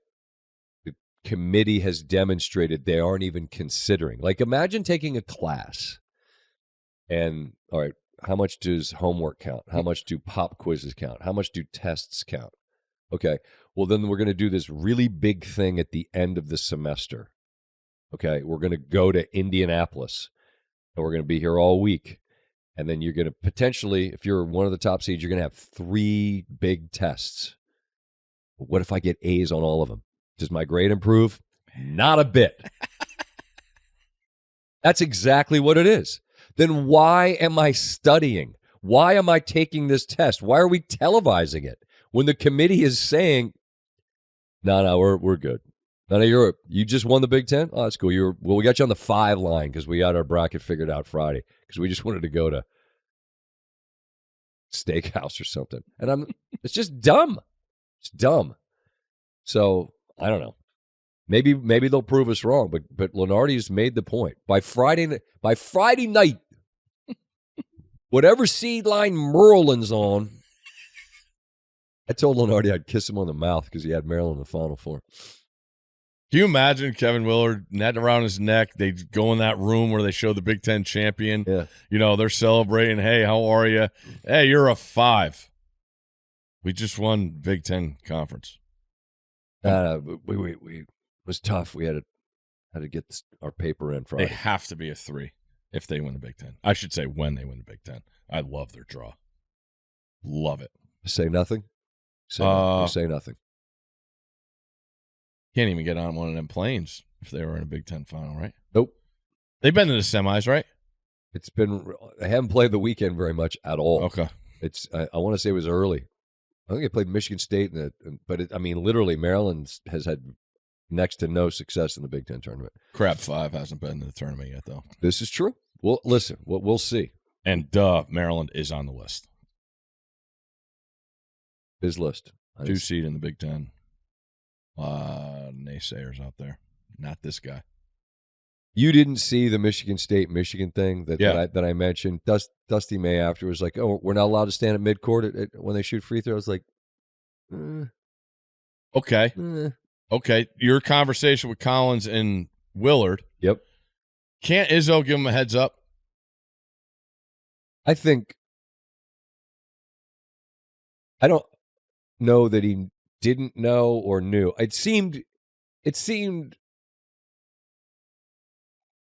the committee has demonstrated they aren't even considering. Like, imagine taking a class and, all right, how much does homework count? How much do pop quizzes count? How much do tests count? Okay, well, then we're going to do this really big thing at the end of the semester. Okay, we're going to go to Indianapolis, and we're going to be here all week. And then you're going to potentially, if you're one of the top seeds, you're going to have 3 big tests. But what if I get A's on all of them? Does my grade improve? Not a bit. That's exactly what it is. Then why am I studying? Why am I taking this test? Why are we televising it when the committee is saying, no, we're good. No, you just won the Big Ten? Oh, that's cool. We got you on the 5 line because we got our bracket figured out Friday because we just wanted to go to steakhouse or something. And it's just dumb. It's dumb. So I don't know. Maybe they'll prove us wrong, but Lenardi's made the point. By Friday night, whatever seed line Merlin's on, I told Lenardi I'd kiss him on the mouth because he had Maryland in the Final Four. Can you imagine Kevin Willard, net around his neck? They go in that room where they show the Big Ten champion. Yeah. You know, they're celebrating. Hey, how are you? Hey, you're a 5. We just won Big Ten conference. It was tough. We had to get our paper in Friday. They have to be a 3 if they win the Big Ten. I should say when they win the Big Ten. I love their draw. Love it. Say nothing? Say nothing. Can't even get on one of them planes if they were in a Big Ten final, right? Nope. They've been to the semis, right? They haven't played the weekend very much at all. Okay. I want to say it was early. I think they played Michigan State, literally Maryland has had next to no success in the Big Ten tournament. Crab 5 hasn't been in the tournament yet, though. This is true. Well, listen, we'll see. And Maryland is on the list. His list. 2 seed in the Big Ten. Naysayers out there. Not this guy. You didn't see the Michigan State-Michigan thing that I mentioned. Dusty May after was like, oh, we're not allowed to stand at midcourt when they shoot free throws. Like, Okay. Okay. Your conversation with Collins and Willard. Yep. Can't Izzo give him a heads up? I don't know that he didn't know or knew. It seemed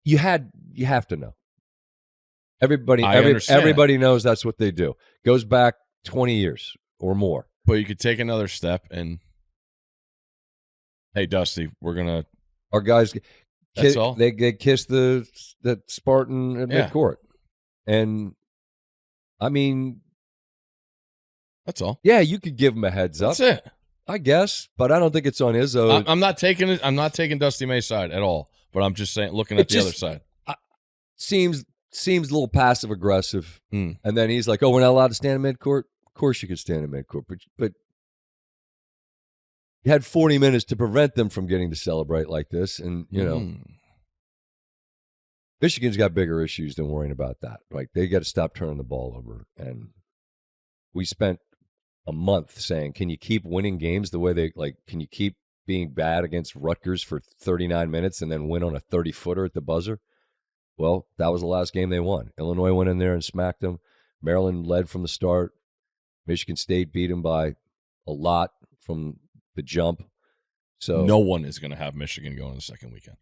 you have to know. Everybody knows that's what they do. Goes back 20 years or more. But you could take another step and, hey, Dusty, our guys. That's all. They kiss the Spartan at midcourt, and I mean, that's all. Yeah, you could give him a heads up. That's it, I guess, but I don't think it's on Izzo. I'm not taking Dusty May's side at all. But I'm just saying, looking at the other side, seems a little passive aggressive. And then he's like, "Oh, we're not allowed to stand in midcourt." Of course, you could stand in midcourt, but you had 40 minutes to prevent them from getting to celebrate like this, and Michigan's got bigger issues than worrying about that. Like, they got to stop turning the ball over, and we spent a month saying, "Can you keep winning games the way they like? Can you keep being bad against Rutgers for 39 minutes and then win on a 30-footer at the buzzer?" Well, that was the last game they won. Illinois went in there and smacked them. Maryland led from the start. Michigan State beat them by a lot from the jump. So no one is going to have Michigan going the second weekend.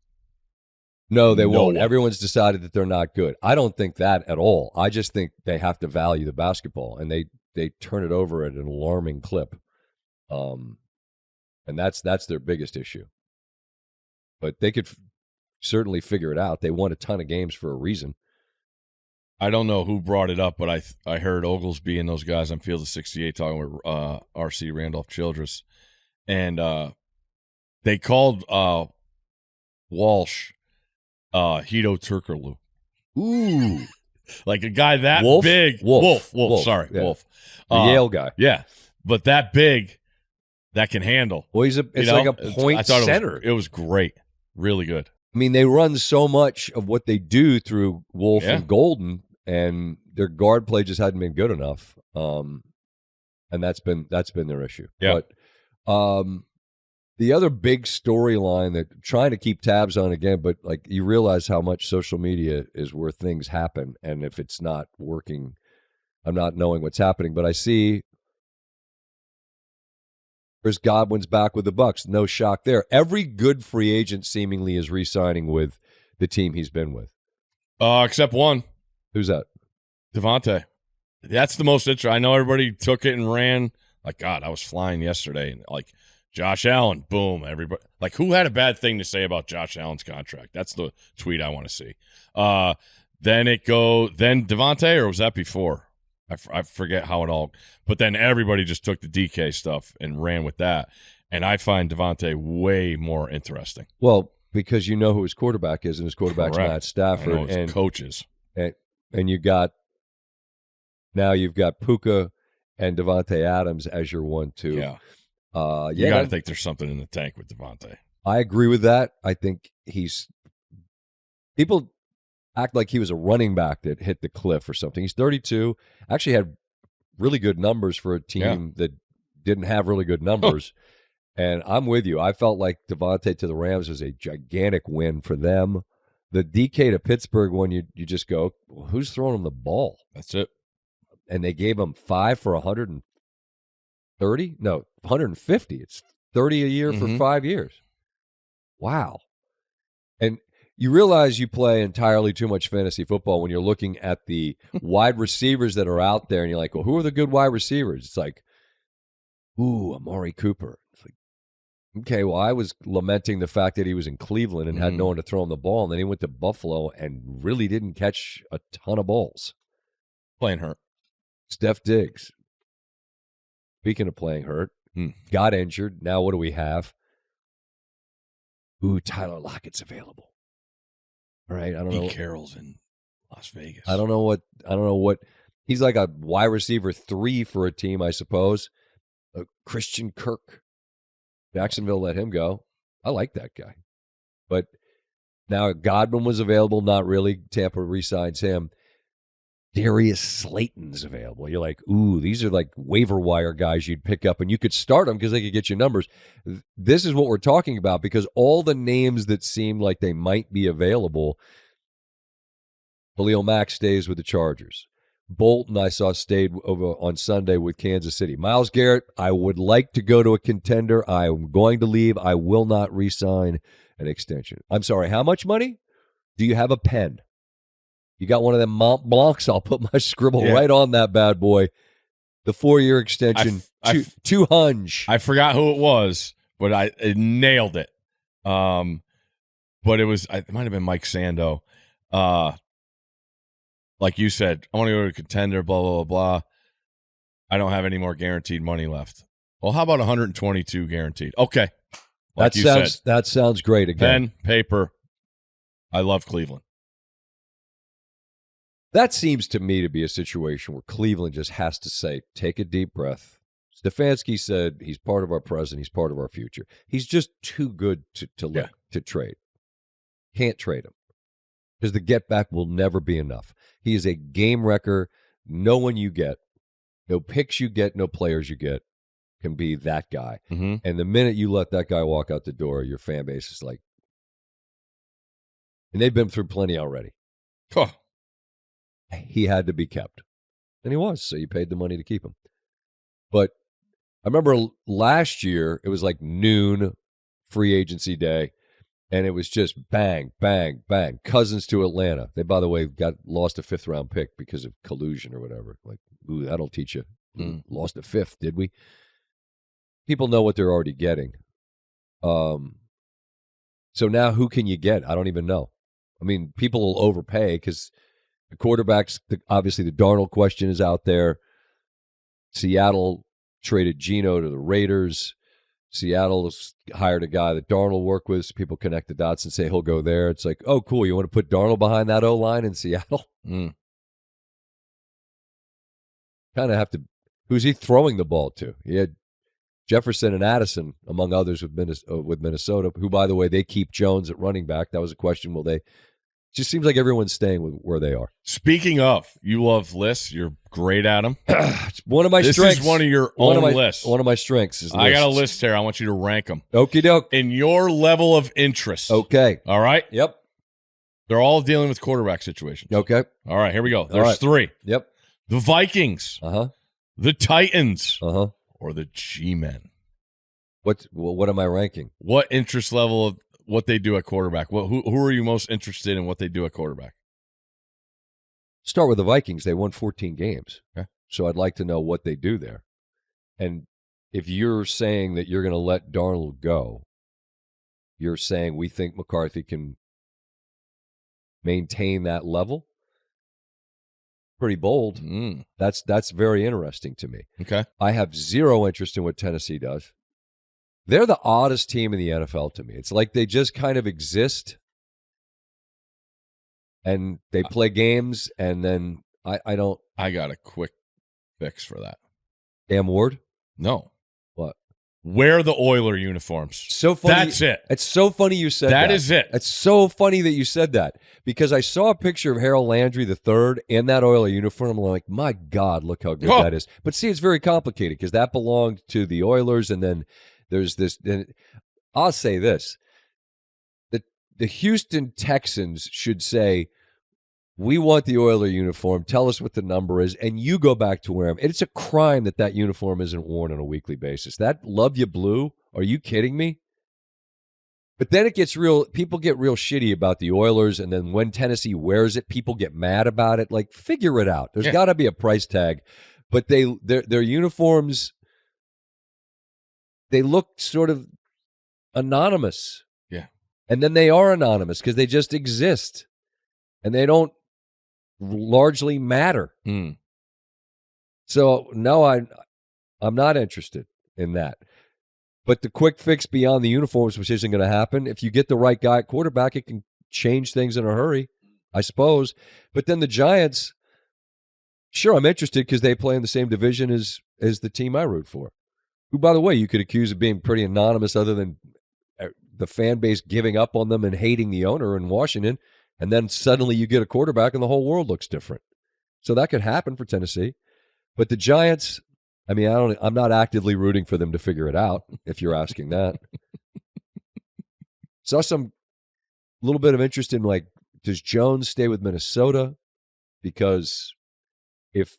No, they won't. Everyone's decided that they're not good. I don't think that at all. I just think they have to value the basketball, and they turn it over at an alarming clip. And that's their biggest issue. But they could certainly figure it out. They won a ton of games for a reason. I don't know who brought it up, but I heard Oglesby and those guys on Field of 68 talking with R.C. Randolph-Childress, and they called Walsh Hito Turkoglu. Ooh. Like a guy that Wolf? big. Wolf. Sorry, Yeah. Wolf. The Yale guy. Yeah, but that big, that can handle. Well, it's like a point center. It was great. Really good. I mean, they run so much of what they do through Wolf and Golden, and their guard play just hadn't been good enough. And that's been their issue. Yeah. But the other big storyline that I'm trying to keep tabs on again, but like you realize how much social media is where things happen, and if it's not working, I'm not knowing what's happening. But I see Chris Godwin's back with the Bucks. No shock there. Every good free agent seemingly is re-signing with the team he's been with. Except one. Who's that? Devontae. That's the most interesting. I know everybody took it and ran. Like, God, I was flying yesterday. And like, Josh Allen, boom, everybody. Like, who had a bad thing to say about Josh Allen's contract? That's the tweet I want to see. Then Devontae, or was that before? I forget how it all. But then everybody just took the DK stuff and ran with that. And I find Devontae way more interesting. Well, because you know who his quarterback is, and his quarterback's Correct. Matt Stafford. I know his coaches. And you've got Puka and Devontae Adams as your 1-2. Yeah. You got to think there's something in the tank with Devontae. I agree with that. I think people act like he was a running back that hit the cliff or something. He's 32. Actually had really good numbers for a team that didn't have really good numbers. And I'm with you. I felt like Devontae to the Rams was a gigantic win for them. The DK to Pittsburgh one, you just go, well, who's throwing him the ball? That's it. And they gave him 5 for 130? No, 150. It's 30 a year for 5 years. Wow. And you realize you play entirely too much fantasy football when you're looking at the wide receivers that are out there, and you're like, well, who are the good wide receivers? It's like, ooh, Amari Cooper. It's like, okay, well, I was lamenting the fact that he was in Cleveland and had no one to throw him the ball, and then he went to Buffalo and really didn't catch a ton of balls. Playing hurt. Steph Diggs. Speaking of playing hurt, got injured. Now what do we have? Ooh, Tyler Lockett's available. All right, I don't know. Carroll's in Las Vegas. I don't know what. He's like a wide receiver 3 for a team, I suppose. Christian Kirk. Jacksonville let him go. I like that guy. But now Godwin was available, not really. Tampa re-signs him. Darius Slayton's available. You're like, ooh, these are like waiver wire guys you'd pick up, and you could start them because they could get you numbers. This is what we're talking about, because all the names that seem like they might be available, Khalil Mack stays with the Chargers. Bolton, I saw, stayed over on Sunday with Kansas City. Myles Garrett, I would like to go to a contender. I am going to leave. I will not re-sign an extension. I'm sorry, how much money? Do you have a pen? You got one of them Mont Blancs? I'll put my scribble right on that bad boy. The 4-year extension, two hunch. I forgot who it was, but I nailed it. But it might have been Mike Sando. Like you said, I want to go to a contender, blah, blah, blah, blah. I don't have any more guaranteed money left. Well, how about 122 guaranteed? Okay. Like that sounds great again. Pen, paper. I love Cleveland. That seems to me to be a situation where Cleveland just has to say, take a deep breath. Stefanski said he's part of our present. He's part of our future. He's just too good to trade. Can't trade him because the get back will never be enough. He is a game wrecker. No one you get, no picks you get, no players you get can be that guy. Mm-hmm. And the minute you let that guy walk out the door, your fan base is like, and they've been through plenty already. Oh. He had to be kept. And he was, so you paid the money to keep him. But I remember last year, it was like noon, free agency day, and it was just bang, bang, bang. Cousins to Atlanta. They, by the way, lost a 5th-round pick because of collusion or whatever. Like, ooh, that'll teach you. Lost a 5th, did we? People know what they're already getting. So now who can you get? I don't even know. I mean, people will overpay because the quarterbacks, obviously the Darnold question is out there. Seattle traded Geno to the Raiders. Seattle's hired a guy that Darnold worked with, so people connect the dots and say he'll go there. It's like, oh, cool, you want to put Darnold behind that O-line in Seattle? Mm. Kind of have to. Who's he throwing the ball to? He had Jefferson and Addison, among others, with Minnesota, who, by the way, they keep Jones at running back. That was a question. Will they? Just seems like everyone's staying with where they are. Speaking of, you love lists. You're great at them. It's one of my strengths. This is one of your own lists. One of my strengths is lists. I got a list here. I want you to rank them. Okie doke. In your level of interest. Okay. All right? Yep. They're all dealing with quarterback situations. Okay. All right, here we go. There's three. Yep. The Vikings. Uh-huh. The Titans. Uh-huh. Or the G-Men. What am I ranking? What interest level of what they do at quarterback? Who are you most interested in what they do at quarterback? Start with the Vikings. They won 14 games. Okay. So I'd like to know what they do there. And if you're saying that you're going to let Darnold go, you're saying we think McCarthy can maintain that level? Pretty bold. That's very interesting to me. Okay. I have zero interest in what Tennessee does. They're the oddest team in the NFL to me. It's like they just kind of exist, and they play games, and then I don't. I got a quick fix for that. Damn Ward? No. What? Wear the Oiler uniforms. So funny. That's it. It's so funny you said that. That is it. It's so funny that you said that, because I saw a picture of Harold Landry III in that Oiler uniform. I'm like, my God, look how good that is. But see, it's very complicated because that belonged to the Oilers, and then there's this. And I'll say this: the Houston Texans should say, we want the Oiler uniform. Tell us what the number is, and you go back to wear them. It's a crime that uniform isn't worn on a weekly basis. That love you blue. Are you kidding me? But then it gets real. People get real shitty about the Oilers, and then when Tennessee wears it, people get mad about it. Like, figure it out. There's got to be a price tag. But their uniforms, they look sort of anonymous. Yeah. And then they are anonymous because they just exist, and they don't largely matter. So no, I'm not interested in that. But the quick fix beyond the uniforms, which isn't going to happen, if you get the right guy at quarterback, it can change things in a hurry, I suppose. But then the Giants, sure, I'm interested because they play in the same division as the team I root for, who, by the way, you could accuse of being pretty anonymous other than the fan base giving up on them and hating the owner in Washington. And then suddenly you get a quarterback and the whole world looks different. So that could happen for Tennessee. But the Giants, I mean, I'm not actively rooting for them to figure it out, if you're asking that. Saw some little bit of interest in, like, does Jones stay with Minnesota? Because if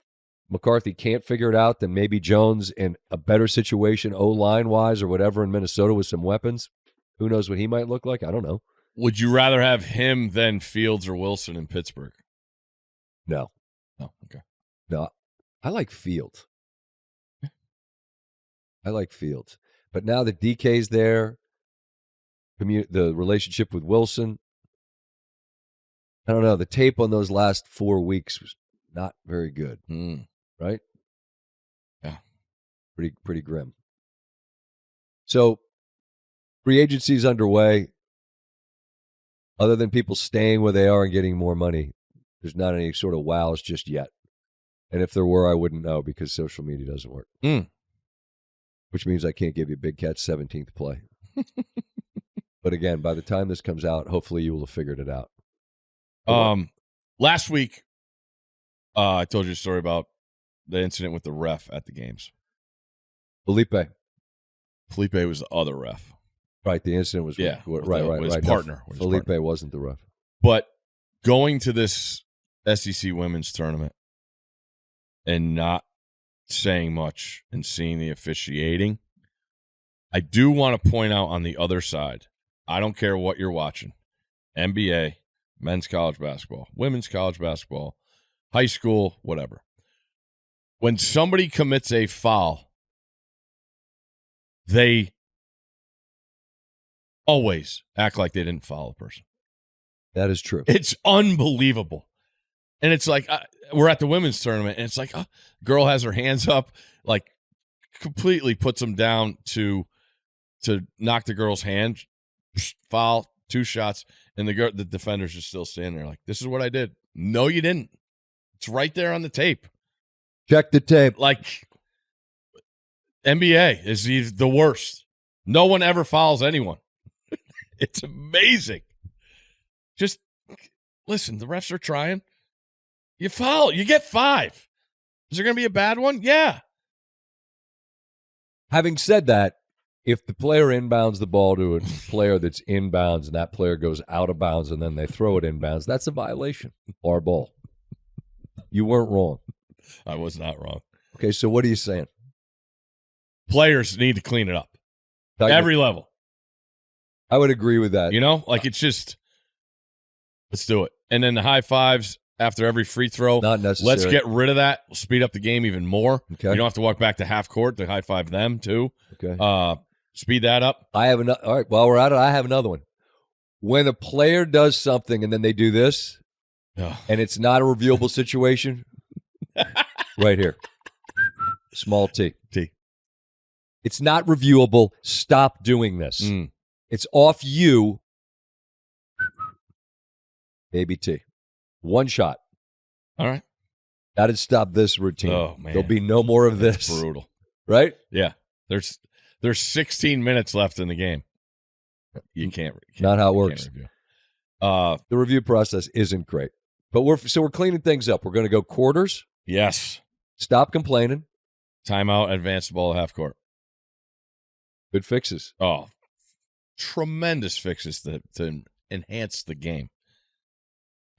McCarthy can't figure it out, then maybe Jones in a better situation O-line wise or whatever in Minnesota with some weapons. Who knows what he might look like? I don't know. Would you rather have him than Fields or Wilson in Pittsburgh? No. Oh, okay. No, I like Fields. I like Fields. But now that DK's there, the relationship with Wilson, I don't know. The tape on those last 4 weeks was not very good. Right? Yeah. Pretty grim. So, free agency's underway. Other than people staying where they are and getting more money, there's not any sort of wows just yet. And if there were, I wouldn't know because social media doesn't work. Which means I can't give you Big Cat's 17th play. But again, by the time this comes out, hopefully you will have figured it out. Last week, I told you a story about the incident with the ref at the games. Felipe was the other ref. Right, the incident was right. His partner. No, Felipe wasn't the ref. But going to this SEC women's tournament and not saying much and seeing the officiating, I do want to point out on the other side, I don't care what you're watching, NBA, men's college basketball, women's college basketball, high school, whatever. When somebody commits a foul, they always act like they didn't foul a person. That is true. It's unbelievable. And it's like, we're at the women's tournament, and it's like, girl has her hands up, like completely puts them down to to knock the girl's hand, foul, 2 shots, and the defenders are still standing there like, this is what I did. No, you didn't. It's right there on the tape. Check the tape. Like, NBA is the worst. No one ever fouls anyone. It's amazing. Just listen, the refs are trying. You foul, you get 5. Is there going to be a bad one? Yeah. Having said that, if the player inbounds the ball to a player that's inbounds and that player goes out of bounds and then they throw it inbounds, that's a violation. Our ball. You weren't wrong. I was not wrong. Okay, so what are you saying? Players need to clean it up. Every level. I would agree with that. You know, like it's just, let's do it. And then the high fives after every free throw. Not necessary. Let's get rid of that. We'll speed up the game even more. Okay. You don't have to walk back to half court to high five them too. Okay. Speed that up. I have another. All right. While we're at it, I have another one. When a player does something and then they do this, and it's not a reviewable situation, right here, small t. It's not reviewable. Stop doing this. It's off you. Baby T. 1 shot. All right. Got to stop this routine. Oh, man. There'll be no more of this. That's brutal. Right? Yeah. There's 16 minutes left in the game. You can't. Not how it works. Review. The review process isn't great. But we're cleaning things up. We're going to go quarters. Yes. Stop complaining. Timeout, advance the ball to half court. Good fixes. Oh, tremendous fixes to enhance the game.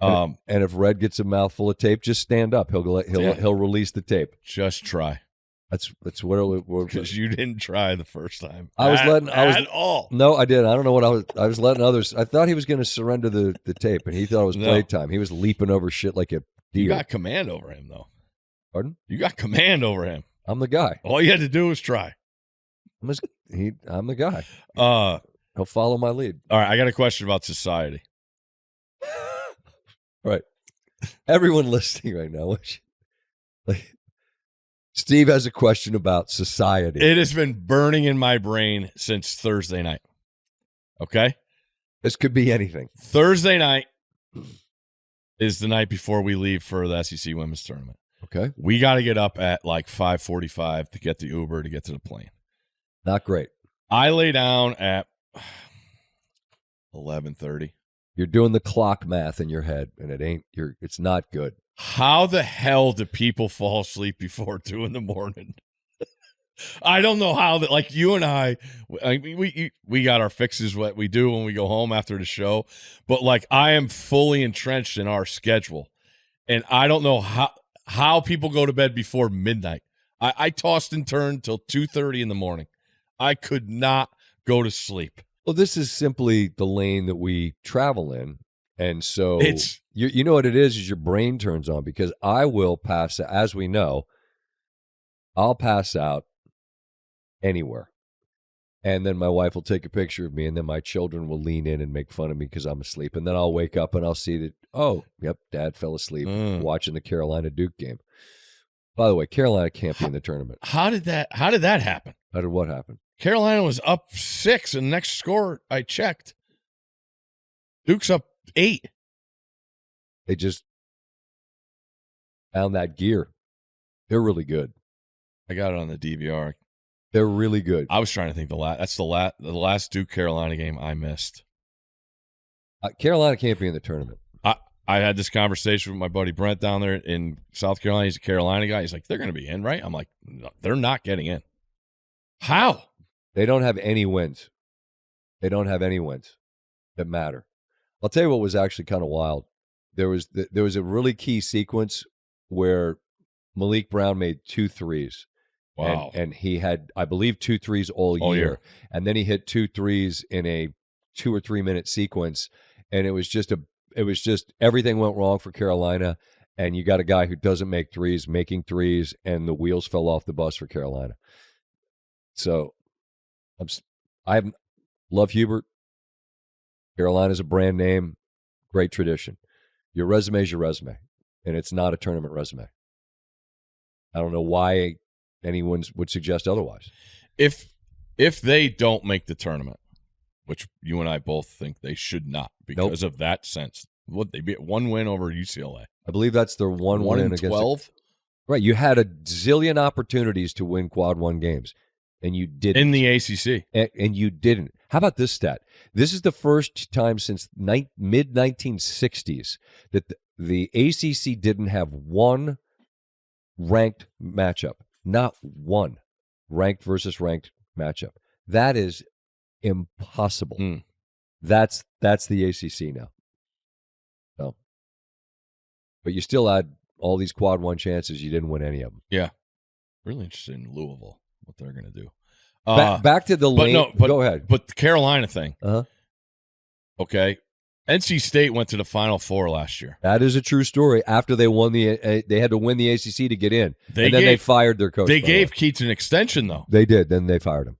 And if Red gets a mouthful of tape, just stand up. He'll release the tape. Just try. That's what because you didn't try the first time. At all. No, I did. I don't know what I was letting others. I thought he was going to surrender the tape, and he thought it was playtime. He was leaping over shit like a deer. You got command over him, though. Pardon? You got command over him. I'm the guy. All you had to do was try. I'm the guy. He'll follow my lead. All right, I got a question about society. Right. Everyone listening right now, Steve has a question about society. It has been burning in my brain since Thursday night. Okay? This could be anything. Thursday night is the night before we leave for the SEC Women's Tournament. Okay. We got to get up at like 5:45 to get the Uber to get to the plane. Not great. I lay down at 11:30. You're doing the clock math in your head, and it's not good. How the hell do people fall asleep before 2 a.m? I don't know how that. Like you and I we got our fixes. What we do when we go home after the show, but like I am fully entrenched in our schedule, and I don't know how people go to bed before midnight. I tossed and turned till 2:30 in the morning. I could not go to sleep. Well, this is simply the lane that we travel in. And so it's you know what it is your brain turns on, because I will pass, as we know, I'll pass out anywhere. And then my wife will take a picture of me, and then my children will lean in and make fun of me because I'm asleep. And then I'll wake up and I'll see that, oh, yep, Dad fell asleep watching the Carolina Duke game. By the way, Carolina can't be in the tournament. How did that happen? How did what happen? Carolina was up 6, and the next score I checked, Duke's up 8. They just found that gear. They're really good. I got it on the DVR. They're really good. I was trying to think that's the last Duke Carolina game I missed. Carolina can't be in the tournament. I had this conversation with my buddy Brent down there in South Carolina. He's a Carolina guy. He's like, they're going to be in, right? I'm like, no, they're not getting in. How? They don't have any wins. They don't have any wins that matter. I'll tell you what was actually kind of wild. There was a really key sequence where Malik Brown made 2 threes. Wow. And he had, I believe, 2 threes all year. And then he hit 2 threes in a 2 or 3 minute sequence. And it was just everything went wrong for Carolina. And you got a guy who doesn't make threes, making threes, and the wheels fell off the bus for Carolina. So I love Hubert. Carolina's a brand name, great tradition. Your resume is your resume, and it's not a tournament resume. I don't know why anyone would suggest otherwise. If if they don't make the tournament, which you and I both think they should not because of that sense. What they be 1 win over UCLA. I believe that's their 1 win against 12. Right, you had a zillion opportunities to win quad 1 games, and you didn't. In the ACC. And you didn't. How about this stat? This is the first time since mid-1960s that the ACC didn't have one ranked matchup. Not one ranked versus ranked matchup. That is impossible. That's the ACC now. So, but you still had all these quad 1 chances. You didn't win any of them. Yeah. Really interested in Louisville, what they're going to do. Back to the lane. Go ahead. But the Carolina thing. Uh-huh. Okay. NC State went to the Final Four last year. That is a true story. After they won they had to win the ACC to get in. And then they fired their coach. They gave Keats an extension, though. They did. Then they fired him.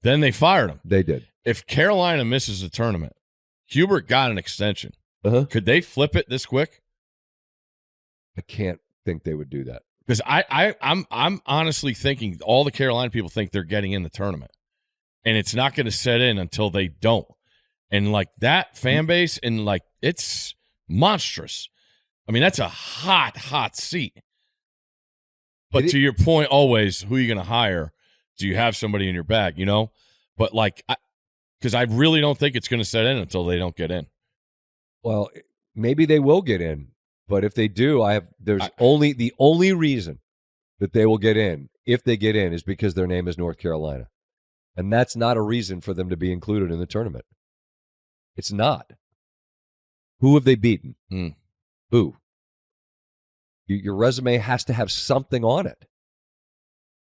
They did. If Carolina misses the tournament, Hubert got an extension. Uh-huh. Could they flip it this quick? I can't think they would do that. Because I'm honestly thinking all the Carolina people think they're getting in the tournament. And it's not going to set in until they don't. And, like, that fan base, and, like, it's monstrous. I mean, that's a hot, hot seat. But to your point, always, who are you going to hire? Do you have somebody in your bag, you know? But, like, because I really don't think it's going to set in until they don't get in. Well, maybe they will get in. But if they do, the only reason that they will get in, if they get in, is because their name is North Carolina. And that's not a reason for them to be included in the tournament. It's not. Who have they beaten? Who? Your resume has to have something on it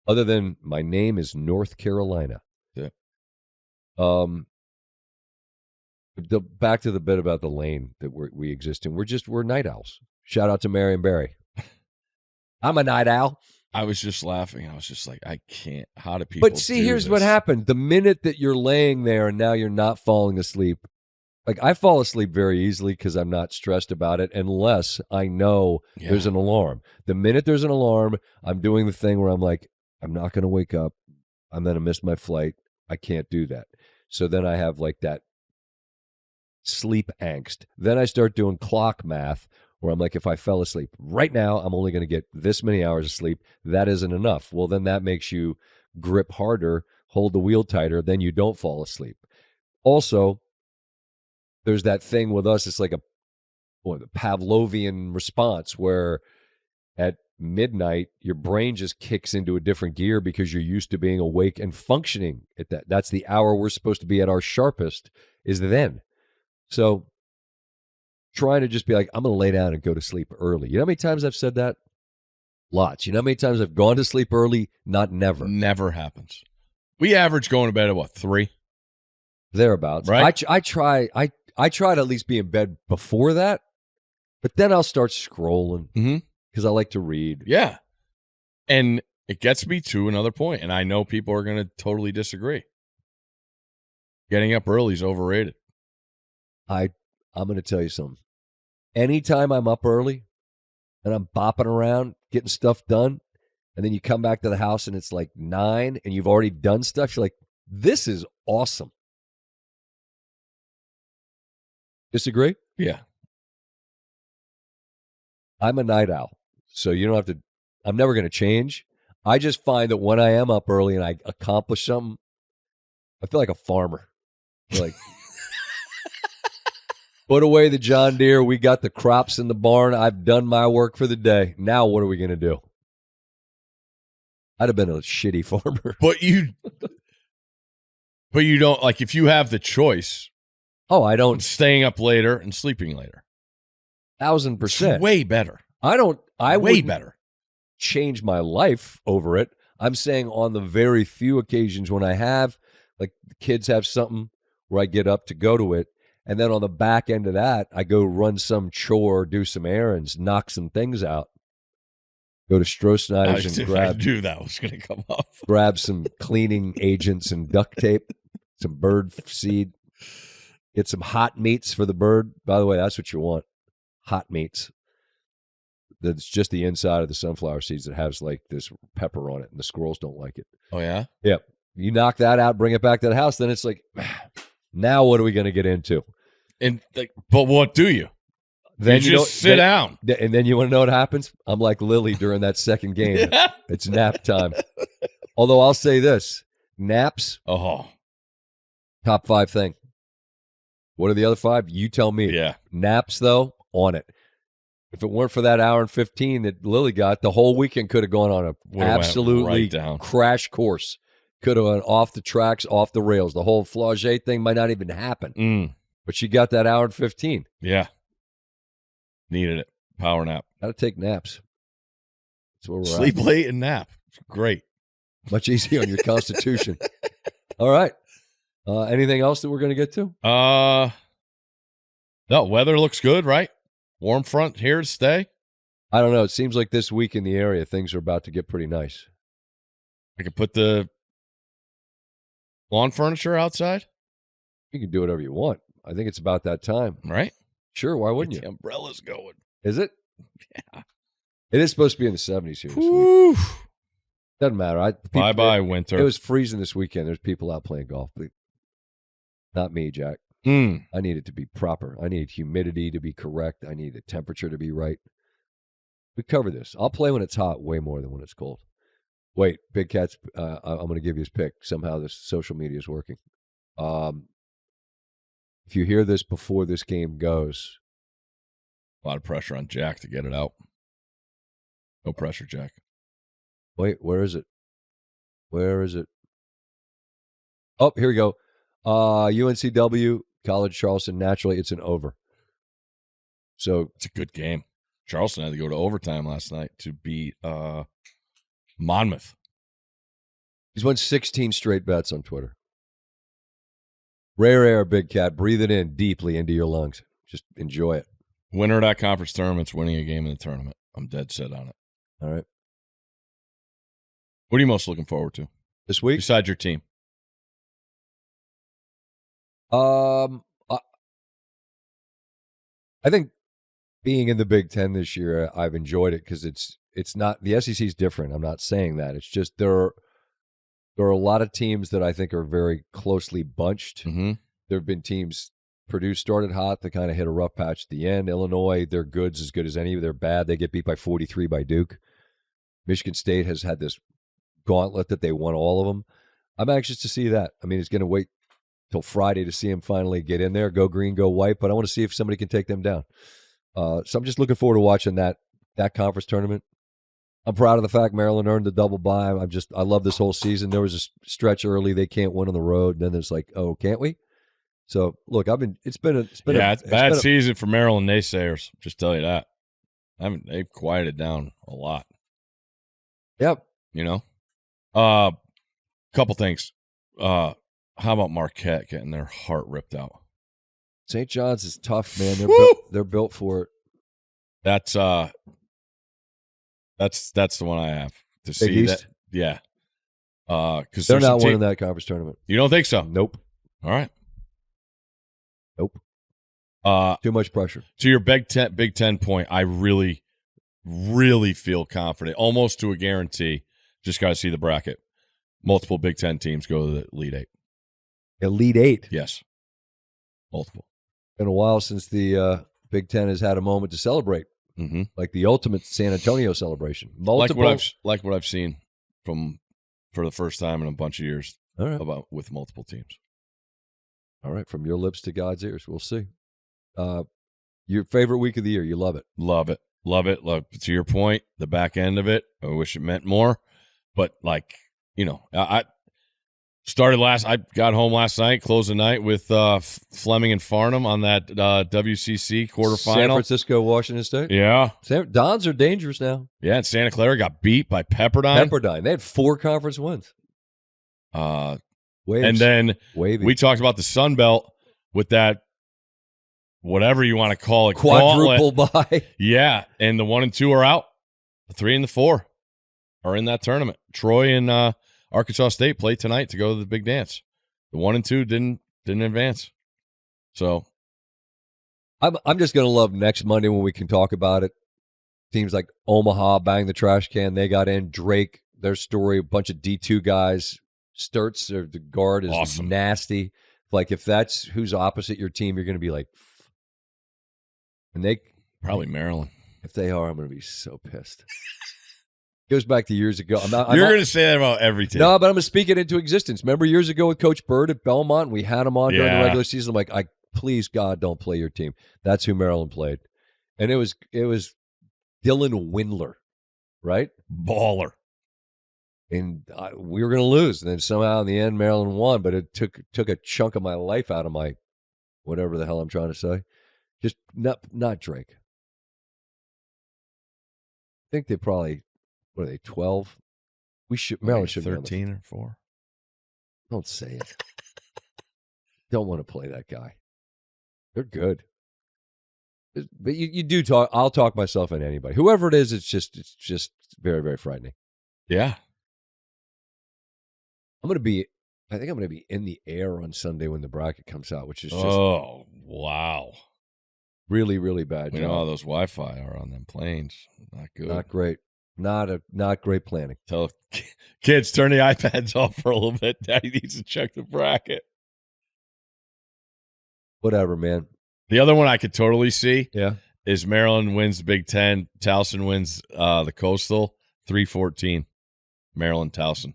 other than my name is North Carolina. Yeah. Back to the bit about the lane that we exist in. We're night owls. Shout out to Marion Barry. I'm a night owl. I was just laughing. I was just like, I can't. How do people? But see, here's what happened. The minute that you're laying there and now you're not falling asleep, like I fall asleep very easily because I'm not stressed about it unless I know there's an alarm. The minute there's an alarm, I'm doing the thing where I'm like, I'm not going to wake up. I'm going to miss my flight. I can't do that. So then I have like that sleep angst. Then I start doing clock math where I'm like, if I fell asleep right now, I'm only going to get this many hours of sleep. That isn't enough. Well, then that makes you grip harder, hold the wheel tighter, then you don't fall asleep. Also, there's that thing with us, it's like the Pavlovian response where at midnight, your brain just kicks into a different gear because you're used to being awake and functioning at that. That's the hour we're supposed to be at our sharpest, is then. So trying to just be like, I'm going to lay down and go to sleep early. You know how many times I've said that? Lots. You know how many times I've gone to sleep early? Not never. Never happens. We average going to bed at what, 3? Thereabouts. Right? I try to at least be in bed before that, but then I'll start scrolling because I like to read. Yeah. And it gets me to another point, and I know people are going to totally disagree. Getting up early is overrated. I'm going to tell you something. Anytime I'm up early and I'm bopping around, getting stuff done, and then you come back to the house and it's like 9 and you've already done stuff, you're like, this is awesome. Disagree? Yeah. I'm a night owl, so you don't have to, I'm never going to change. I just find that when I am up early and I accomplish something, I feel like a farmer. Like, put away the John Deere. We got the crops in the barn. I've done my work for the day. Now what are we going to do? I'd have been a shitty farmer. But you don't, like, if you have the choice. Oh, I don't. Staying up later and sleeping later. 1,000%. It's way better. I way better. Change my life over it. I'm saying on the very few occasions when I have, like the kids have something where I get up to go to it. And then on the back end of that, I go run some chore, do some errands, knock some things out. Go to Stroh-Snyder's and grab. I knew that was going to come up. Grab some cleaning agents and duct tape, some bird seed. Get some hot meats for the bird. By the way, that's what you want. Hot meats. That's just the inside of the sunflower seeds that has like this pepper on it, and the squirrels don't like it. Oh, yeah? Yep. You knock that out, bring it back to the house, then it's like, now what are we going to get into? But what do you? Then you just sit down. And then you want to know what happens? I'm like Lily during that second game. Yeah. It's nap time. Although I'll say this, naps, top 5 thing. What are the other 5? You tell me. Yeah. Naps, though, on it. If it weren't for that hour and 15 that Lily got, the whole weekend could have gone on a absolutely crash course. Could have went off the tracks, off the rails. The whole Flau'jae thing might not even happen. But she got that hour and 15. Yeah. Needed it. Power nap. Got to take naps. That's where we're Sleep at. late and nap. Great. Much easier on your constitution. All right. Anything else that we're going to get to? No, weather looks good, right? Warm front here to stay. I don't know. It seems like this week in the area, things are about to get pretty nice. I could put the lawn furniture outside. You can do whatever you want. I think it's about that time. Right? Sure. Why wouldn't Get you? the umbrellas going. Is it? Yeah. It is supposed to be in the 70s here this week. Doesn't matter. Bye-bye, winter. It was freezing this weekend. There's people out playing golf. But not me, Jack. I need it to be proper. I need humidity to be correct. I need the temperature to be right. We cover this. I'll play when it's hot way more than when it's cold. Wait, Big Cat's, I'm going to give you his pick. Somehow this social media is working. If you hear this before this game goes. A lot of pressure on Jack to get it out. No pressure, Jack. Wait, where is it? Where is it? Oh, here we go. UNCW, College Charleston, naturally, it's an over. So it's a good game. Charleston had to go to overtime last night to beat Monmouth. He's won 16 straight bets on Twitter. Rare air, Big Cat. Breathe it in deeply into your lungs. Just enjoy it. Winner of that conference tournament's winning a game in the tournament. I'm dead set on it. All right. What are you most looking forward to this week? Besides your team? I think being in the Big Ten this year, I've enjoyed it because it's not, the SEC is different. I'm not saying that. It's just there are a lot of teams that I think are very closely bunched. Mm-hmm. There have been teams, Purdue started hot. They kind of hit a rough patch at the end. Illinois, their good's as good as any. They're bad. They get beat by 43 by Duke. Michigan State has had this gauntlet that they won all of them. I'm anxious to see that. I mean, it's going to wait till Friday to see them finally get in there, go green, go white, but I want to see if somebody can take them down. So I'm just looking forward to watching that conference tournament. I'm proud of the fact Maryland earned the double bye. I love this whole season. There was a stretch early they can't win on the road, and then it's like, oh, can't we? So look, it's been a bad season for Maryland naysayers. Just tell you that. They've quieted down a lot. Yep. You know, couple things. How about Marquette getting their heart ripped out? St. John's is tough, man. They're built for it. That's the one I have to Big see. East? That. Yeah. Because they're not winning that conference tournament. You don't think so? Nope. All right. Nope. Too much pressure. To your Big Ten point, I really, really feel confident, almost to a guarantee. Just got to see the bracket. Multiple Big Ten teams go to the Elite Eight. Elite Eight? Yes. Multiple. Been a while since the Big Ten has had a moment to celebrate. Mm-hmm. Like the ultimate San Antonio celebration. Like what I've seen for the first time in a bunch of years. All right. With multiple teams. All right, from your lips to God's ears. We'll see. Your favorite week of the year. You love it. Love it. Love it. To your point, the back end of it, I wish it meant more. But, I got home last night, closed the night with Fleming and Farnham on that WCC quarterfinal. San Francisco, Washington State? Yeah. Dons are dangerous now. Yeah, and Santa Clara got beat by Pepperdine. They had 4 conference wins. Waves. And then Wavy. We talked about the Sun Belt with that, whatever you want to call it, quadruple bye. Yeah, and the 1 and 2 are out. The 3 and the 4 are in that tournament. Troy and Arkansas State play tonight to go to the big dance. The 1 and 2 didn't advance. So I'm just gonna love next Monday when we can talk about it. Teams like Omaha bang the trash can. They got in. Drake, their story, a bunch of D2 guys Sturts, or the guard is Awesome. nasty. Like, if that's who's opposite your team, you're going to be like, and they Probably Maryland. If they are, I'm going to be so pissed. Goes back to years ago. You're going to say that about every team. No, but I'm going to speak it into existence. Remember years ago with Coach Bird at Belmont? We had him on during the regular season. I'm like, please, God, don't play your team. That's who Maryland played. And it was Dylan Windler, right? Baller. And we were going to lose. And then somehow in the end, Maryland won. But it took a chunk of my life out of my whatever the hell I'm trying to say. Just not drink. I think they probably, what are they, 12? Maryland should be 13 or 4. Don't say it. Don't want to play that guy. They're good. But you do talk. I'll talk myself into anybody. Whoever it is, it's just very, very frightening. Yeah. I think I'm going to be in the air on Sunday when the bracket comes out, which is just wow. Really, really bad. You know how those Wi-Fi are on them planes. Not good. Not great. Not great planning. Tell kids, turn the iPads off for a little bit. Daddy needs to check the bracket. Whatever, man. The other one I could totally see Yeah. is Maryland wins the Big Ten. Towson wins the Coastal 3-14. Maryland, Towson.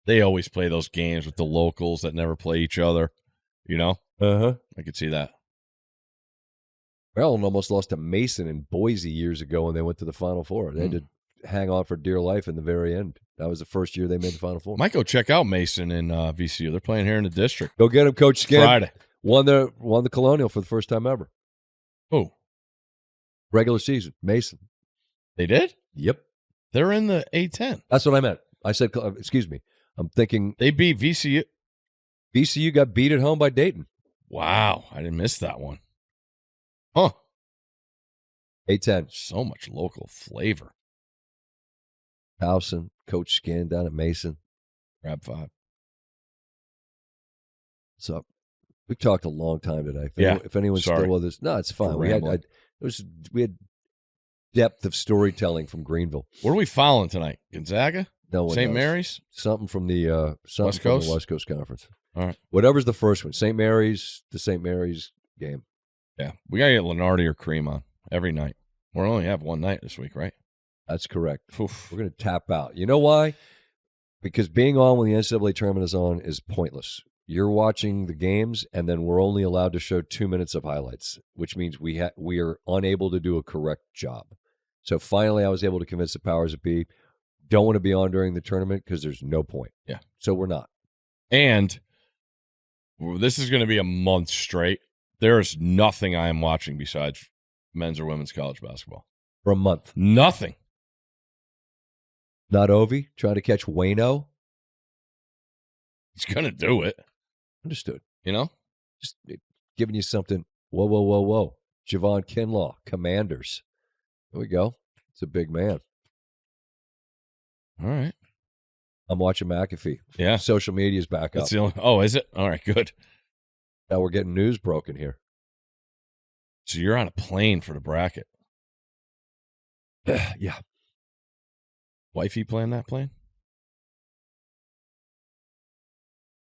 They always play those games with the locals that never play each other. You know? Uh-huh. I could see that. Maryland almost lost to Mason in Boise years ago when they went to the Final Four. They had to hang on for dear life in the very end. That was the first year they made the Final Four. Might go check out Mason and VCU. They're playing here in the district. Go get him, Coach Skin. Friday. Won the Colonial for the first time ever. Who? Regular season. Mason. They did? Yep. They're in the A-10. That's what I meant. I said, excuse me. I'm thinking. They beat VCU. VCU got beat at home by Dayton. Wow. I didn't miss that one. Huh. A-10. So much local flavor. Towson, Coach Skin down at Mason. Grab 5. What's up? We talked a long time today. If anyone's still with us, no, it's fine. We had depth of storytelling from Greenville. What are we following tonight? Gonzaga? No one St. knows. Mary's? Something from the West Coast? West Coast Conference. All right. Whatever's the first one. St. Mary's, the St. Mary's game. Yeah. We got to get Lenardi or Cream on every night. We'll only have one night this week, right? That's correct. Oof. We're going to tap out. You know why? Because being on when the NCAA tournament is on is pointless. You're watching the games, and then we're only allowed to show 2 minutes of highlights, which means we are unable to do a correct job. So finally, I was able to convince the powers that be, don't want to be on during the tournament because there's no point. Yeah. So we're not. And this is going to be a month straight. There is nothing I am watching besides men's or women's college basketball. For a month. Nothing. Not Ovi trying to catch Wayno. He's going to do it. Understood. You know? Just giving you something. Whoa. Javon Kinlaw, Commanders. There we go. It's a big man. All right. I'm watching McAfee. Yeah. Social media's back That's up. Is it? All right, good. Now we're getting news broken here. So you're on a plane for the bracket. Yeah. Wifey playing that plane?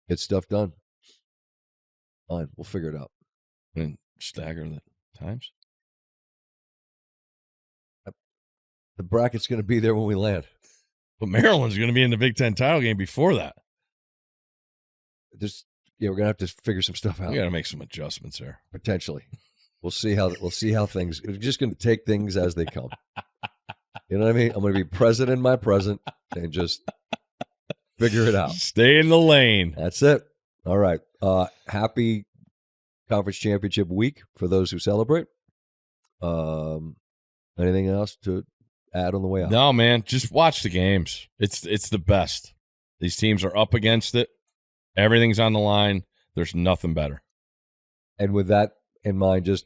Get stuff done. Fine. We'll figure it out. And stagger the times? The bracket's going to be there when we land. But Maryland's going to be in the Big Ten title game before that. We're going to have to figure some stuff out. We got to make some adjustments there. Potentially. We'll see how things. We're just going to take things as they come. You know what I mean? I'm going to be present in my present and just figure it out. Stay in the lane. That's it. All right. Happy conference championship week for those who celebrate. Anything else to add on the way out? No, man. Just watch the games. It's the best. These teams are up against it. Everything's on the line. There's nothing better. And with that in mind, just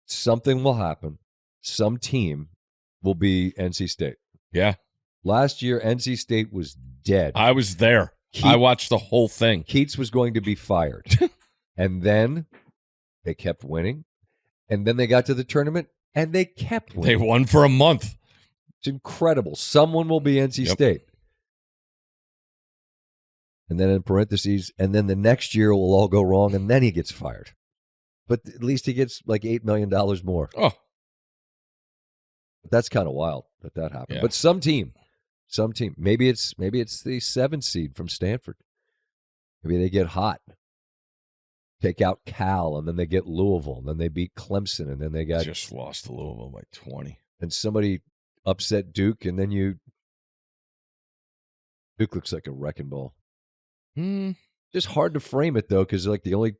something will happen. Some team will be NC State. Yeah. Last year, NC State was dead. I was there. I watched the whole thing. Keats was going to be fired. And then they kept winning. And then they got to the tournament, and they kept winning. They won for a month. It's incredible. Someone will be NC State. And then in parentheses, and then the next year will all go wrong, and then he gets fired. But at least he gets like $8 million more. Oh. That's kind of wild that happened. Yeah. But some team, maybe it's the 7 seed from Stanford. Maybe they get hot, take out Cal, and then they get Louisville, and then they beat Clemson, and then they got just lost to Louisville by 20. And somebody upset Duke, and then Duke looks like a wrecking ball. Just hard to frame it though, because like the only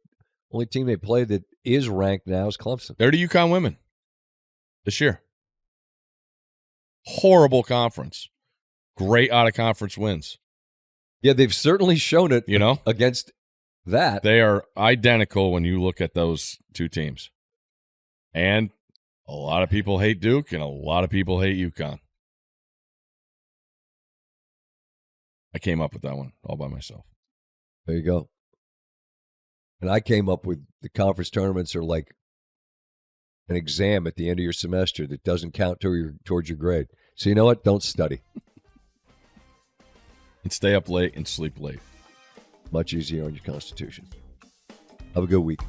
team they play that is ranked now is Clemson. They're the UConn women this year. Horrible conference. Great out of conference wins. Yeah, they've certainly shown it. Against that. They are identical when you look at those two teams. And a lot of people hate Duke, and a lot of people hate UConn. I came up with that one all by myself. There you go. And I came up with the conference tournaments are like an exam at the end of your semester that doesn't count towards your grade. So you know what? Don't study. And stay up late and sleep late. Much easier on your constitution. Have a good week.